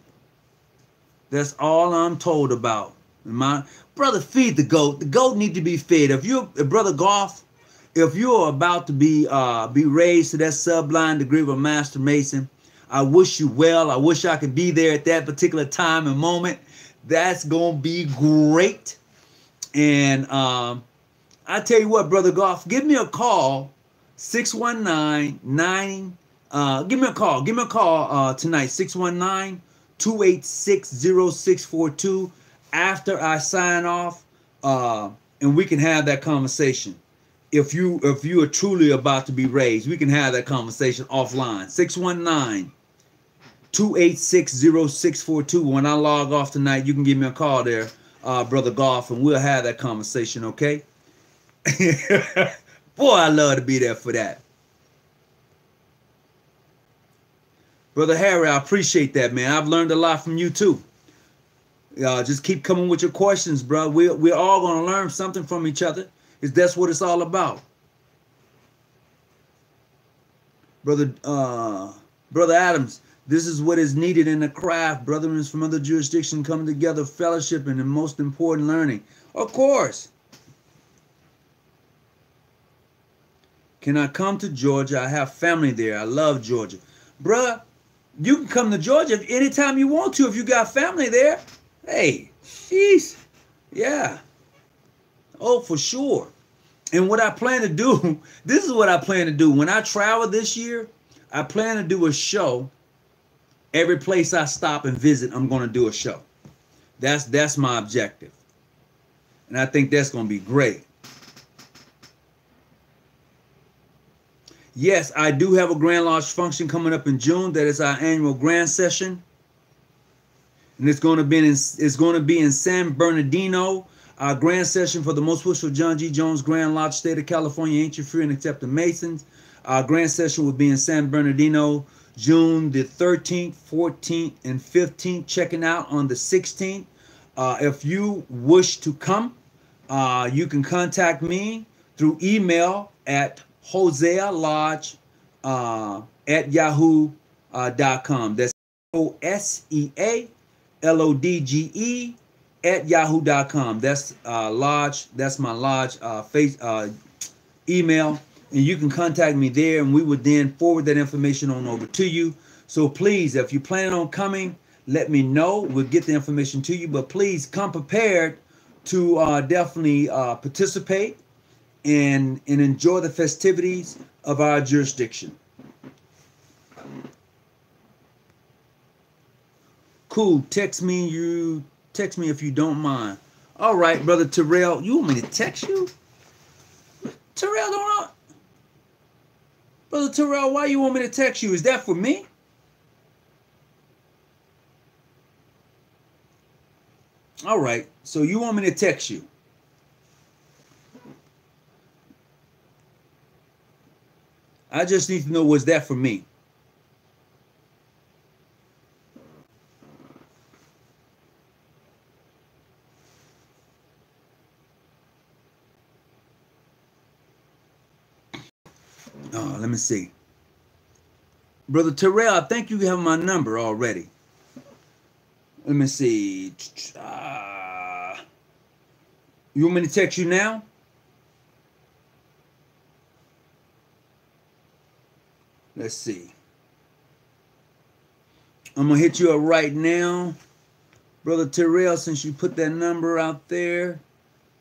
That's all I'm told about. My brother, feed the goat. The goat need to be fed. If you're brother Golf, if you're about to be raised to that sublime degree of a master mason, I wish you well. I wish I could be there at that particular time and moment. That's gonna be great. And I tell you what, brother Golf, give me a call, 619-9. Give me a call tonight, 619-286-0642 after I sign off, and we can have that conversation. If you are truly about to be raised, we can have that conversation offline. 619-286-0642. When I log off tonight, you can give me a call there, brother Golf, and we'll have that conversation, okay? Boy, I love to be there for that. Brother Harry, I appreciate that, man. I've learned a lot from you too. Just keep coming with your questions, bro. We're all going to learn something from each other. That's what it's all about. Brother Adams, this is what is needed in the craft. Brethren from other jurisdictions coming together, fellowship, and the most important learning. Of course. Can I come to Georgia? I have family there. I love Georgia. Bruh, you can come to Georgia anytime you want to if you got family there. Hey, jeez. Yeah. Oh, for sure. And what I plan to do, this is what I plan to do. When I travel this year, I plan to do a show. Every place I stop and visit, I'm going to do a show. That's my objective. And I think that's going to be great. Yes, I do have a Grand Lodge function coming up in June. That is our annual grand session. And it's going to be in San Bernardino. Our grand session for the most wishful John G. Jones Grand Lodge, State of California, Ancient Free and Accepted Masons. Our grand session will be in San Bernardino, June the 13th, 14th, and 15th. Checking out on the 16th. If you wish to come, you can contact me through email at hosealodge@yahoo.com. That's HoseaLodge at yahoo.com. That's Lodge. That's my Lodge email, and you can contact me there, and we would then forward that information on over to you. So please, if you're planning on coming, let me know. We'll get the information to you, but please come prepared to definitely participate and enjoy the festivities of our jurisdiction. Cool. Text me if you don't mind. All right, brother Terrell. You want me to text you? Terrell, don't know. Brother Terrell, why you want me to text you? Is that for me? All right. So you want me to text you? I just need to know, was that for me? Oh, let me see. Brother Terrell, I think you have my number already. Let me see. You want me to text you now? Let's see. I'm going to hit you up right now. Brother Terrell, since you put that number out there,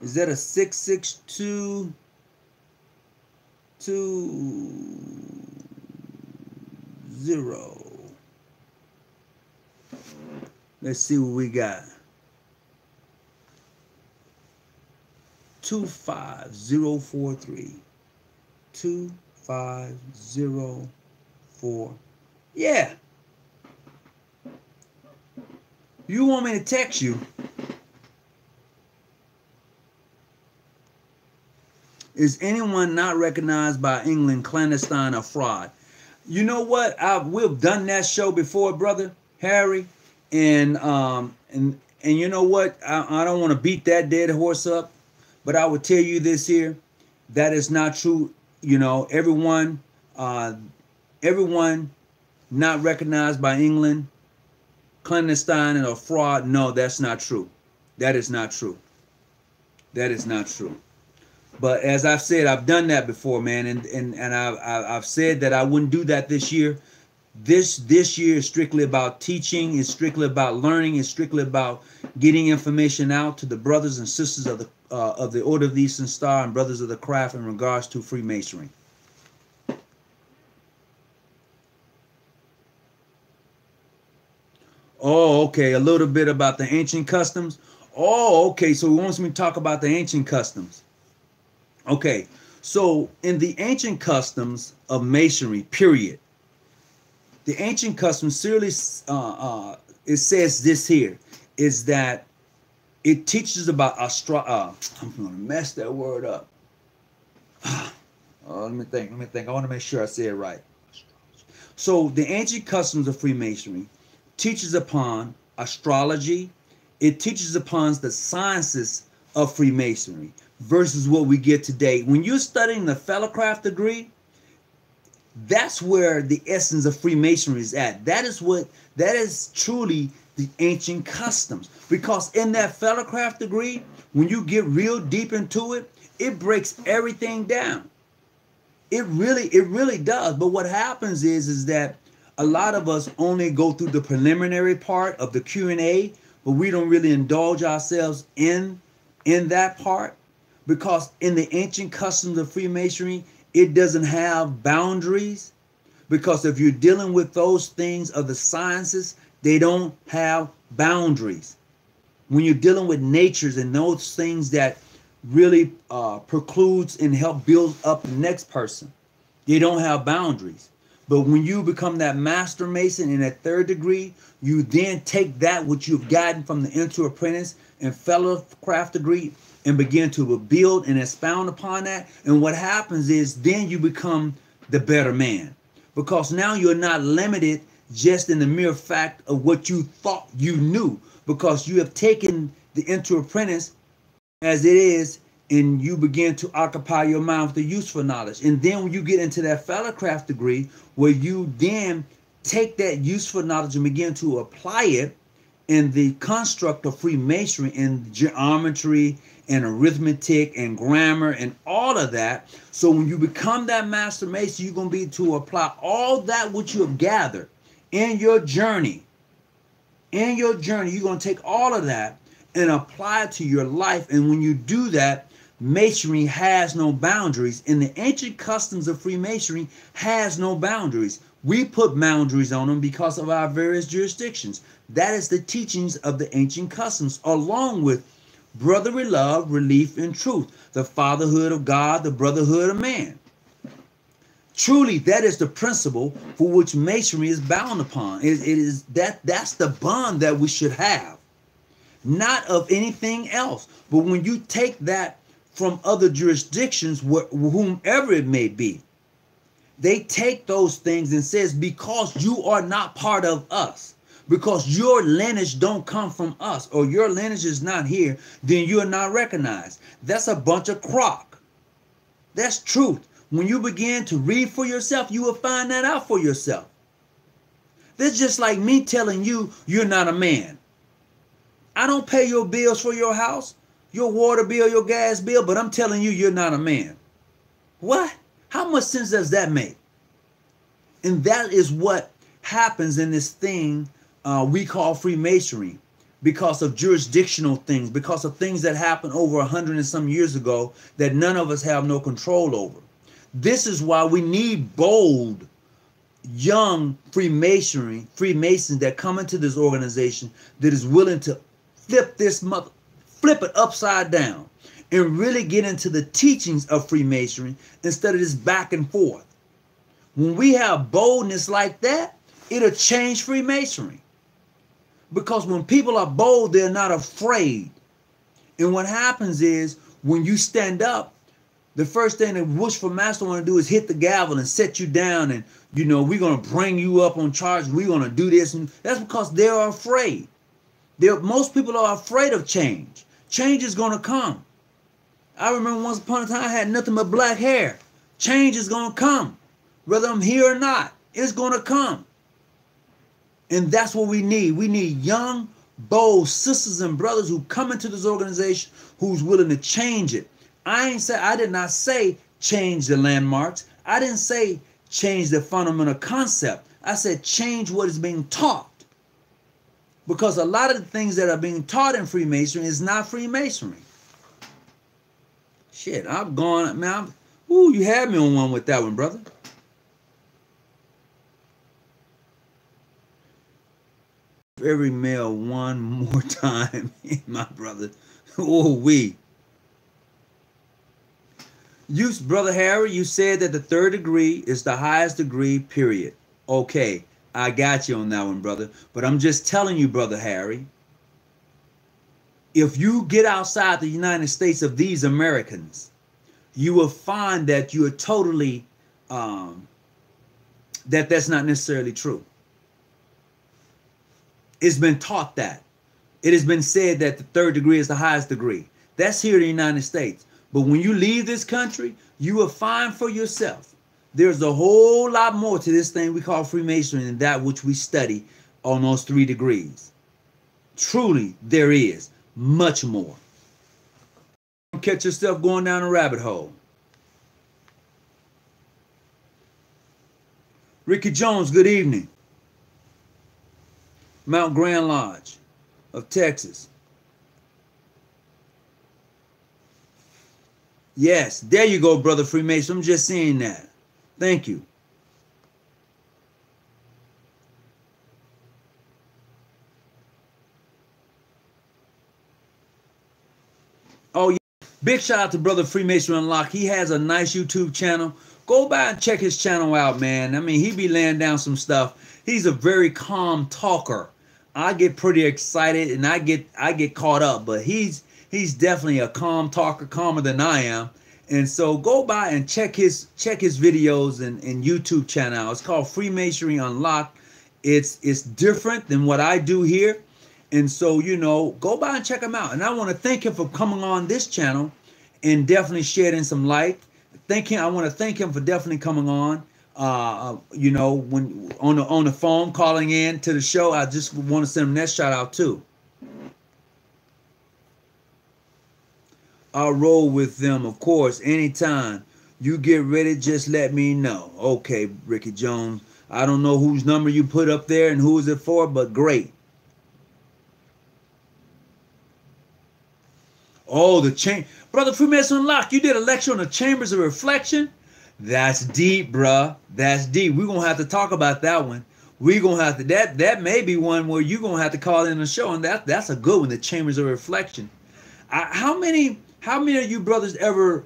is that a 662? Let's see what we got. 25043. 2504. Yeah. You want me to text you? Is anyone not recognized by England clandestine or fraud? You know what? We've done that show before, brother Harry, and you know what? I don't want to beat that dead horse up, but I would tell you this here: that is not true. You know, everyone not recognized by England, clandestine or fraud. No, that's not true. That is not true. That is not true. But as I've said, I've done that before, man, and I've said that I wouldn't do that this year. This year is strictly about teaching. It's strictly about learning. It's strictly about getting information out to the brothers and sisters of the Order of the Eastern Star and brothers of the craft in regards to Freemasonry. Oh, okay. A little bit about the ancient customs. Oh, okay. So he wants me to talk about the ancient customs. Okay, so in the ancient customs of Masonry, period, the ancient customs, seriously, it says this here, is that it teaches about I'm going to mess that word up. Let me think. I want to make sure I say it right. So the ancient customs of Freemasonry teaches upon astrology. It teaches upon the sciences of Freemasonry versus what we get today. When you're studying the fellowcraft degree, that's where the essence of Freemasonry is at. That is truly the ancient customs. Because in that fellowcraft degree, when you get real deep into it, it breaks everything down. It really does. But what happens is that a lot of us only go through the preliminary part of the Q&A, but we don't really indulge ourselves in that part. Because in the ancient customs of Freemasonry, it doesn't have boundaries. Because if you're dealing with those things of the sciences, they don't have boundaries. When you're dealing with natures and those things that really precludes and help build up the next person, they don't have boundaries. But when you become that master mason in that third degree, you then take that which you've gotten from the enter apprentice and fellowcraft degree and begin to build and expound upon that. And what happens is then you become the better man. Because now you're not limited just in the mere fact of what you thought you knew. Because you have taken the enter apprentice as it is, and you begin to occupy your mind with the useful knowledge. And then when you get into that fellowcraft degree, where you then take that useful knowledge and begin to apply it in the construct of Freemasonry, in geometry and arithmetic and grammar and all of that. So when you become that master mason, you're going to be to apply all that which you have gathered in your journey. In your journey, you're going to take all of that and apply it to your life. And when you do that, Masonry has no boundaries. And the ancient customs of Freemasonry has no boundaries. We put boundaries on them because of our various jurisdictions. That is the teachings of the ancient customs, along with brotherly love, relief, and truth, the fatherhood of God, the brotherhood of man. Truly, that is the principle for which Masonry is bound upon. That's the bond that we should have, not of anything else. But when you take that from other jurisdictions, whomever it may be, they take those things and says, because you are not part of us, because your lineage don't come from us, or your lineage is not here, then you are not recognized. That's a bunch of crock. That's truth. When you begin to read for yourself, you will find that out for yourself. That's just like me telling you, you're not a man. I don't pay your bills for your house, your water bill, your gas bill, but I'm telling you, you're not a man. What? How much sense does that make? And that is what happens in this thing we call Freemasonry, because of jurisdictional things, because of things that happened over 100 and some years ago that none of us have no control over. This is why we need bold, young Freemasons that come into this organization that is willing to flip it upside down and really get into the teachings of Freemasonry instead of this back and forth. When we have boldness like that, it'll change Freemasonry. Because when people are bold, they're not afraid. And what happens is, when you stand up, the first thing the Worshipful Master want to do is hit the gavel and set you down, and we're going to bring you up on charge. We're going to do this, and that's because they are afraid. Most people are afraid of change. Change is going to come. I remember once upon a time I had nothing but black hair. Change is going to come, whether I'm here or not. It's going to come, and that's what we need. We need young, bold sisters and brothers who come into this organization who's willing to change it. I did not say change the landmarks. I didn't say change the fundamental concept. I said change what is being taught. Because a lot of the things that are being taught in Freemasonry is not Freemasonry. Shit, I've gone, man. You had me on one with that one, brother. Every male one more time, my brother. You, Brother Harry, you said that the third degree is the highest degree, period. Okay, I got you on that one, brother. But I'm just telling you, Brother Harry, if you get outside the United States of these Americans, you will find that you are totally, that's not necessarily true. It's been taught that. It has been said that the third degree is the highest degree. That's here in the United States. But when you leave this country, you will find for yourself there's a whole lot more to this thing we call Freemasonry than that which we study on those 3 degrees. Truly, there is much more. Don't catch yourself going down a rabbit hole. Ricky Jones, good evening. Mount Grand Lodge of Texas. Yes, there you go, Brother Freemason. I'm just saying that. Thank you. Oh, yeah. Big shout out to Brother Freemason Unlocked. He has a nice YouTube channel. Go by and check his channel out, man. I mean, he be laying down some stuff. He's a very calm talker. I get pretty excited and I get caught up, but he's definitely a calm talker, calmer than I am. And so go by and check his videos and YouTube channel. It's called Freemasonry Unlocked. It's different than what I do here. And so, go by and check him out. And I want to thank him for coming on this channel and definitely shedding some light. I want to thank him for definitely coming on. You know, when on the phone calling in to the show, I just want to send them that shout out too. I'll roll with them, of course, anytime. You get ready, just let me know. Okay, Ricky Jones. I don't know whose number you put up there and who is it for, but great. Oh, Brother Freemason Unlocked, you did a lecture on the chambers of reflection? That's deep, bruh. That's deep. We're going to have to talk about that one. We're going to have to, that may be one where you're going to have to call in the show, and that's a good one, the chambers of reflection. How many of you brothers ever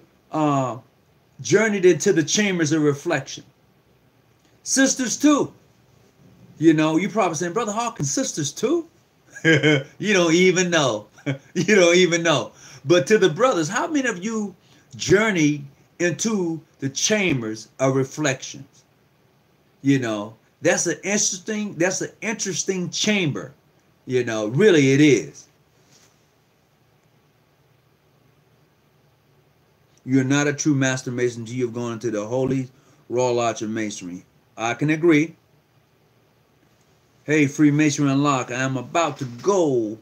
journeyed into the chambers of reflection? Sisters too. You know, you probably saying, Brother Hawkins, sisters too? You don't even know. You don't even know. But to the brothers, how many of you journeyed into the chambers of reflections? You know, that's an interesting chamber. You know, really it is. You're not a true master mason until you've gone into the holy raw lodge of masonry. I can agree. Hey, Freemason Unlock, I am about to go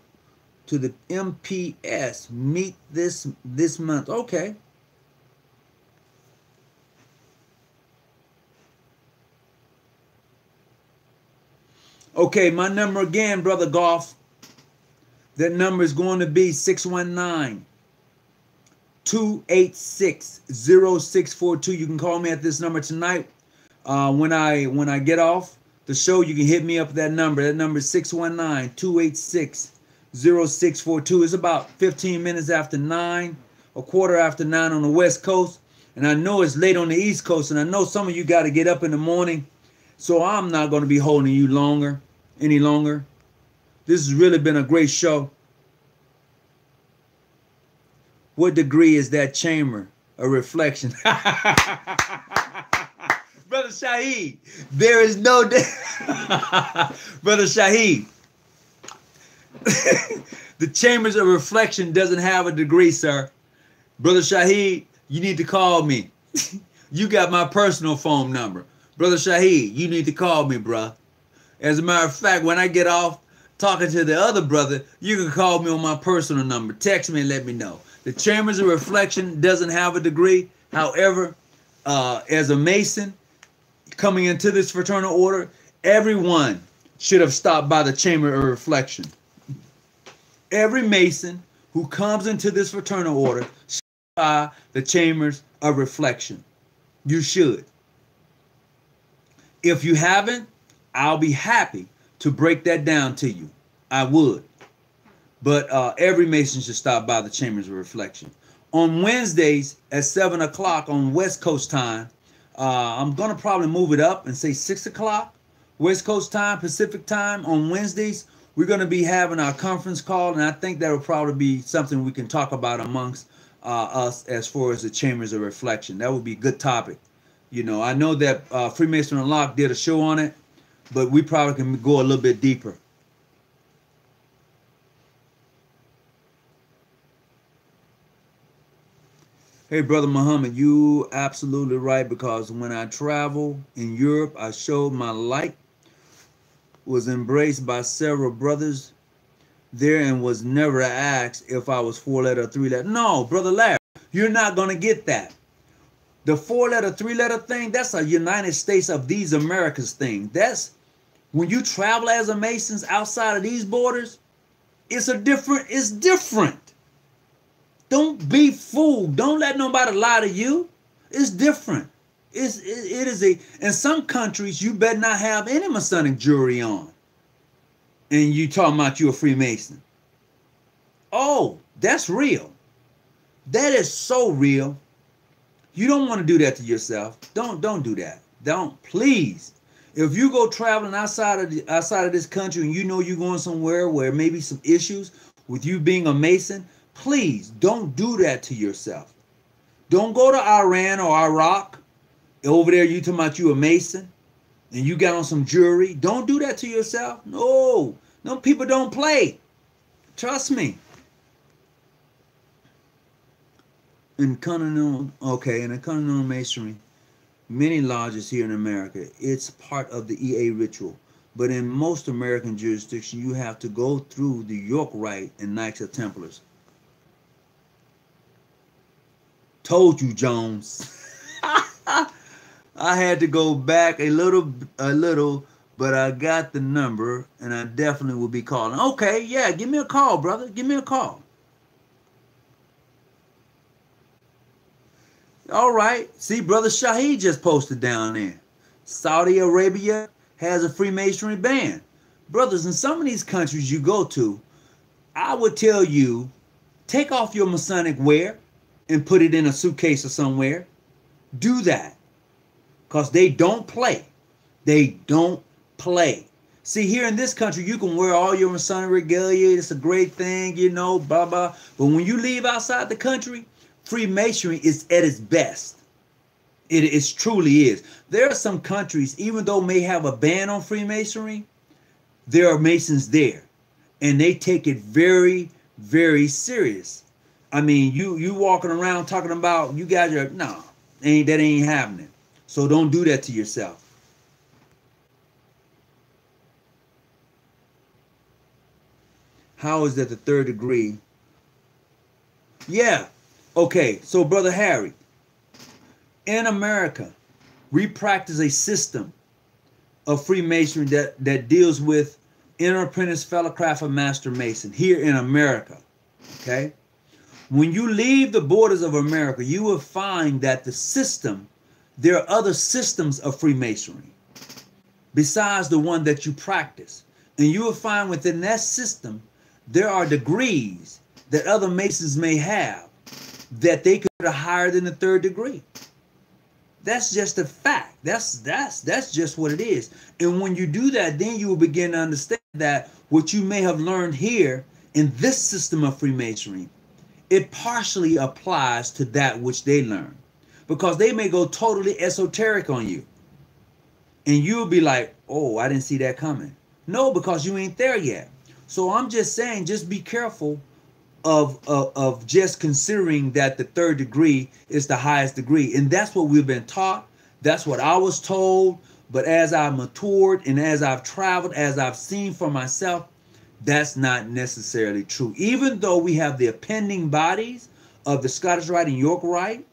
to the MPS meet this month. Okay. Okay, my number again, Brother Goff. That number is going to be 619-286-0642. You can call me at this number tonight. When I get off the show, you can hit me up at that number. That number is 619-286-0642. It's about 15 minutes after 9, a quarter after 9 on the West Coast. And I know it's late on the East Coast, and I know some of you got to get up in the morning. So I'm not going to be holding you any longer. This has really been a great show. What degree is that chamber? A reflection. Brother Shaheed, there is no Brother Shaheed, the chambers of reflection doesn't have a degree, sir. Brother Shaheed, you need to call me. You got my personal phone number. Brother Shaheed, you need to call me, bruh. As a matter of fact, when I get off talking to the other brother, you can call me on my personal number. Text me and let me know. The chambers of reflection doesn't have a degree. However, as a Mason coming into this fraternal order, everyone should have stopped by the chamber of reflection. Every Mason who comes into this fraternal order should by the chambers of reflection. You should. If you haven't, I'll be happy to break that down to you. I would. But every Mason should stop by the chambers of reflection. On Wednesdays at 7 o'clock on West Coast time, I'm going to probably move it up and say 6 o'clock West Coast time, Pacific time. On Wednesdays, we're going to be having our conference call, and I think that will probably be something we can talk about amongst us as far as the chambers of reflection. That would be a good topic. You know, I know that Freemason Unlocked did a show on it, but we probably can go a little bit deeper. Hey, Brother Muhammad, you absolutely right, because when I travel in Europe, I showed my light, was embraced by several brothers there, and was never asked if I was 4-letter or 3-letter. No, Brother Larry, you're not going to get that. The 4-letter, 3-letter thing, that's a United States of these Americas thing. That's when you travel as a Masons outside of these borders, it's different. Don't be fooled. Don't let nobody lie to you. It's different. In some countries, you better not have any Masonic jewelry on. And you talking about you a Freemason. Oh, that's real. That is so real. You don't want to do that to yourself. Don't do that. Don't, please. If you go traveling outside of this country and you know you're going somewhere where maybe some issues with you being a Mason, please don't do that to yourself. Don't go to Iran or Iraq. Over there, you talking about you a Mason and you got on some jewelry. Don't do that to yourself. No, people don't play. Trust me. In the Continental Masonry, many lodges here in America, it's part of the EA ritual. But in most American jurisdictions, you have to go through the York Rite and Knights of Templars. Told you, Jones. I had to go back a little, but I got the number, and I definitely will be calling. Okay, yeah, give me a call, brother. Give me a call. All right. See, Brother Shahid just posted down there. Saudi Arabia has a Freemasonry ban. Brothers, in some of these countries you go to, I would tell you, take off your Masonic wear and put it in a suitcase or somewhere. Do that. Because they don't play. They don't play. See, here in this country, you can wear all your Masonic regalia. It's a great thing, you know, blah, blah. But when you leave outside the country, Freemasonry is at its best. It truly is. There are some countries, even though may have a ban on Freemasonry, there are Masons there. And they take it very, very serious. I mean, you walking around talking about you guys are, no, that ain't happening. So don't do that to yourself. How is that the third degree? Yeah. Okay, so Brother Harry, in America, we practice a system of Freemasonry that deals with inner apprentice, fellow craft, and master mason here in America. Okay? When you leave the borders of America, you will find that the system, there are other systems of Freemasonry besides the one that you practice. And you will find within that system, there are degrees that other Masons may have that they could have higher than the third degree. That's just a fact. That's just what it is. And when you do that, then you will begin to understand that what you may have learned here in this system of Freemasonry, it partially applies to that which they learn. Because they may go totally esoteric on you. And you'll be like, oh, I didn't see that coming. No, because you ain't there yet. So I'm just saying, just be careful of just considering that the third degree is the highest degree. And that's what we've been taught. That's what I was told. But as I matured and as I've traveled, as I've seen for myself, that's not necessarily true. Even though we have the appending bodies of the Scottish Rite and York Rite,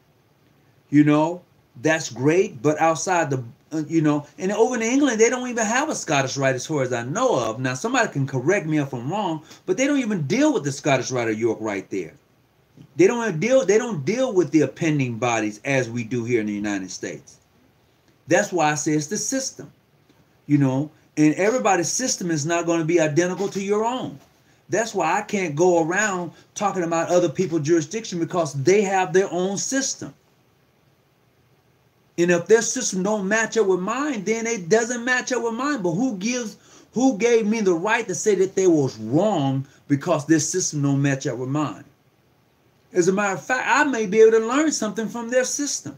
you know, that's great. But outside the, you know, and over in England, they don't even have a Scottish Rite as far as I know of. Now, somebody can correct me if I'm wrong, but they don't even deal with the Scottish Rite or York Rite there. They don't deal with the appending bodies as we do here in the United States. That's why I say it's the system, you know, and everybody's system is not going to be identical to your own. That's why I can't go around talking about other people's jurisdiction, because they have their own system. And if their system don't match up with mine, then it doesn't match up with mine. But who gave me the right to say that they was wrong because their system don't match up with mine? As a matter of fact, I may be able to learn something from their system.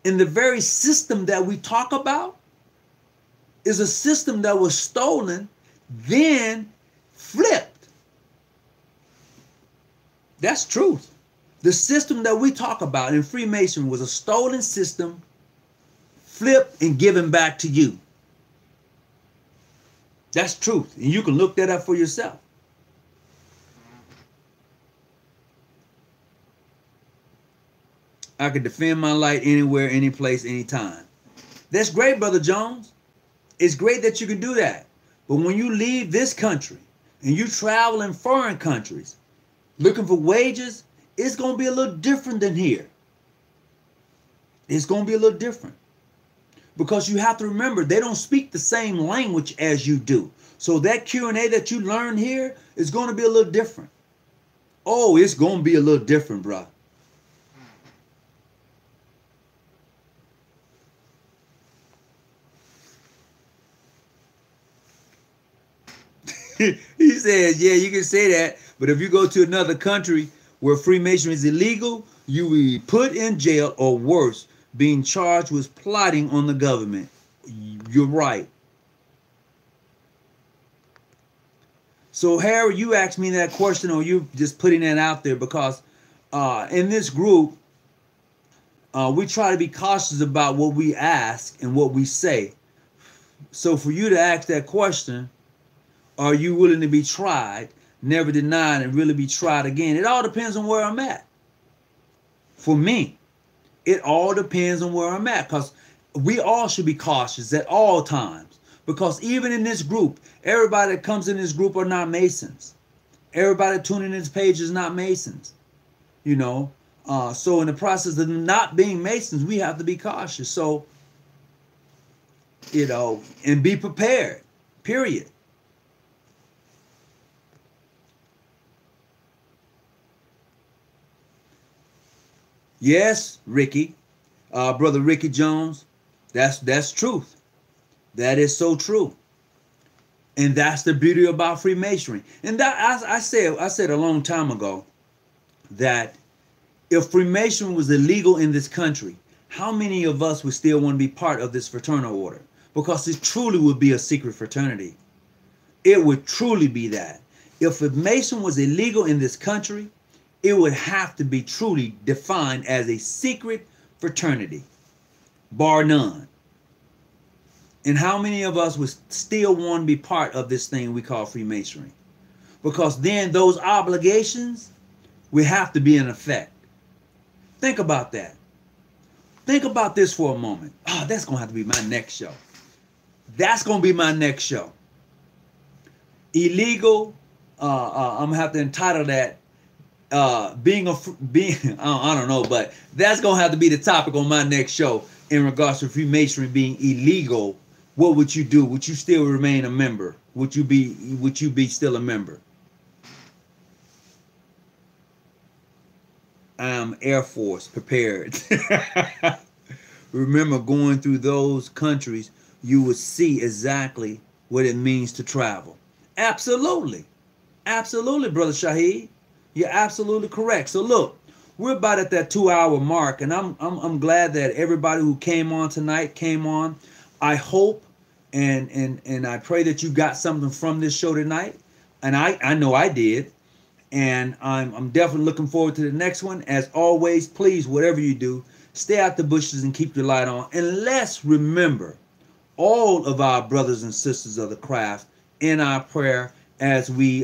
And the very system that we talk about is a system that was stolen, then flipped. That's truth. The system that we talk about in Freemasonry was a stolen system, flipped and given back to you. That's truth. And you can look that up for yourself. I could defend my light anywhere, any place, anytime. That's great, Brother Jones. It's great that you can do that. But when you leave this country and you travel in foreign countries looking for wages, it's going to be a little different than here. It's going to be a little different. Because you have to remember, they don't speak the same language as you do. So that Q&A that you learn here is going to be a little different. Oh, it's going to be a little different, bro. He says, yeah, you can say that. But if you go to another country where Freemasonry is illegal, you will be put in jail or worse, being charged with plotting on the government. You're right. So, Harry, you asked me that question, or you just putting that out there because in this group, We try to be cautious about what we ask and what we say. So for you to ask that question, are you willing to be tried, never denied, and really be tried again? It all depends on where I'm at. For me, it all depends on where I'm at, because we all should be cautious at all times. Because even in this group, everybody that comes in this group are not Masons. Everybody tuning in this page is not Masons. You know, so in the process of not being Masons, we have to be cautious. So, you know, and be prepared, period. Yes, Ricky, brother Ricky Jones, that's truth. That is so true. And that's the beauty about Freemasonry. And that I said a long time ago that if Freemasonry was illegal in this country, how many of us would still want to be part of this fraternal order? Because it truly would be a secret fraternity. It would truly be that. If a Mason was illegal in this country, it would have to be truly defined as a secret fraternity, bar none. And how many of us would still want to be part of this thing we call Freemasonry? Because then those obligations will have to be in effect. Think about that. Think about this for a moment. Oh, that's going to have to be my next show. That's going to be my next show. Illegal, I'm going to have to entitle that being I don't know, but that's going to have to be the topic on my next show in regards to Freemasonry being illegal. What would you do? Would you still remain a member? Would you be still a member? I'm Air Force prepared. Remember, going through those countries, you would see exactly what it means to travel. Absolutely. Absolutely, Brother Shaheed. You're absolutely correct. So look, we're about at that 2-hour mark, and I'm glad that everybody who came on tonight came on. I hope and I pray that you got something from this show tonight. And I know I did. And I'm definitely looking forward to the next one. As always, please, whatever you do, stay out the bushes and keep your light on. And let's remember all of our brothers and sisters of the craft in our prayer as we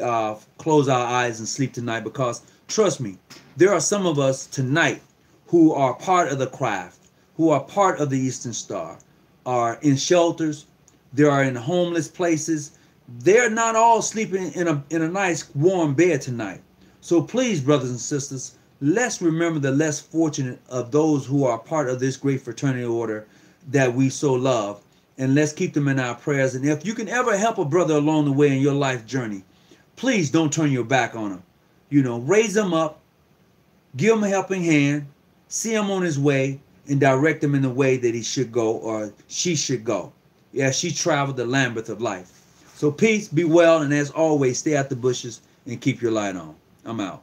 close our eyes and sleep tonight. Because trust me, there are some of us tonight who are part of the craft, who are part of the Eastern Star, are in shelters, they are in homeless places. They're not all sleeping in a nice warm bed tonight. So please, brothers and sisters, let's remember the less fortunate of those who are part of this great fraternity order that we so love. And let's keep them in our prayers. And if you can ever help a brother along the way in your life journey, please don't turn your back on him. You know, raise him up, give him a helping hand, see him on his way, and direct him in the way that he should go or she should go. Yeah, she traveled the labyrinth of life. So peace, be well, and as always, stay out the bushes and keep your light on. I'm out.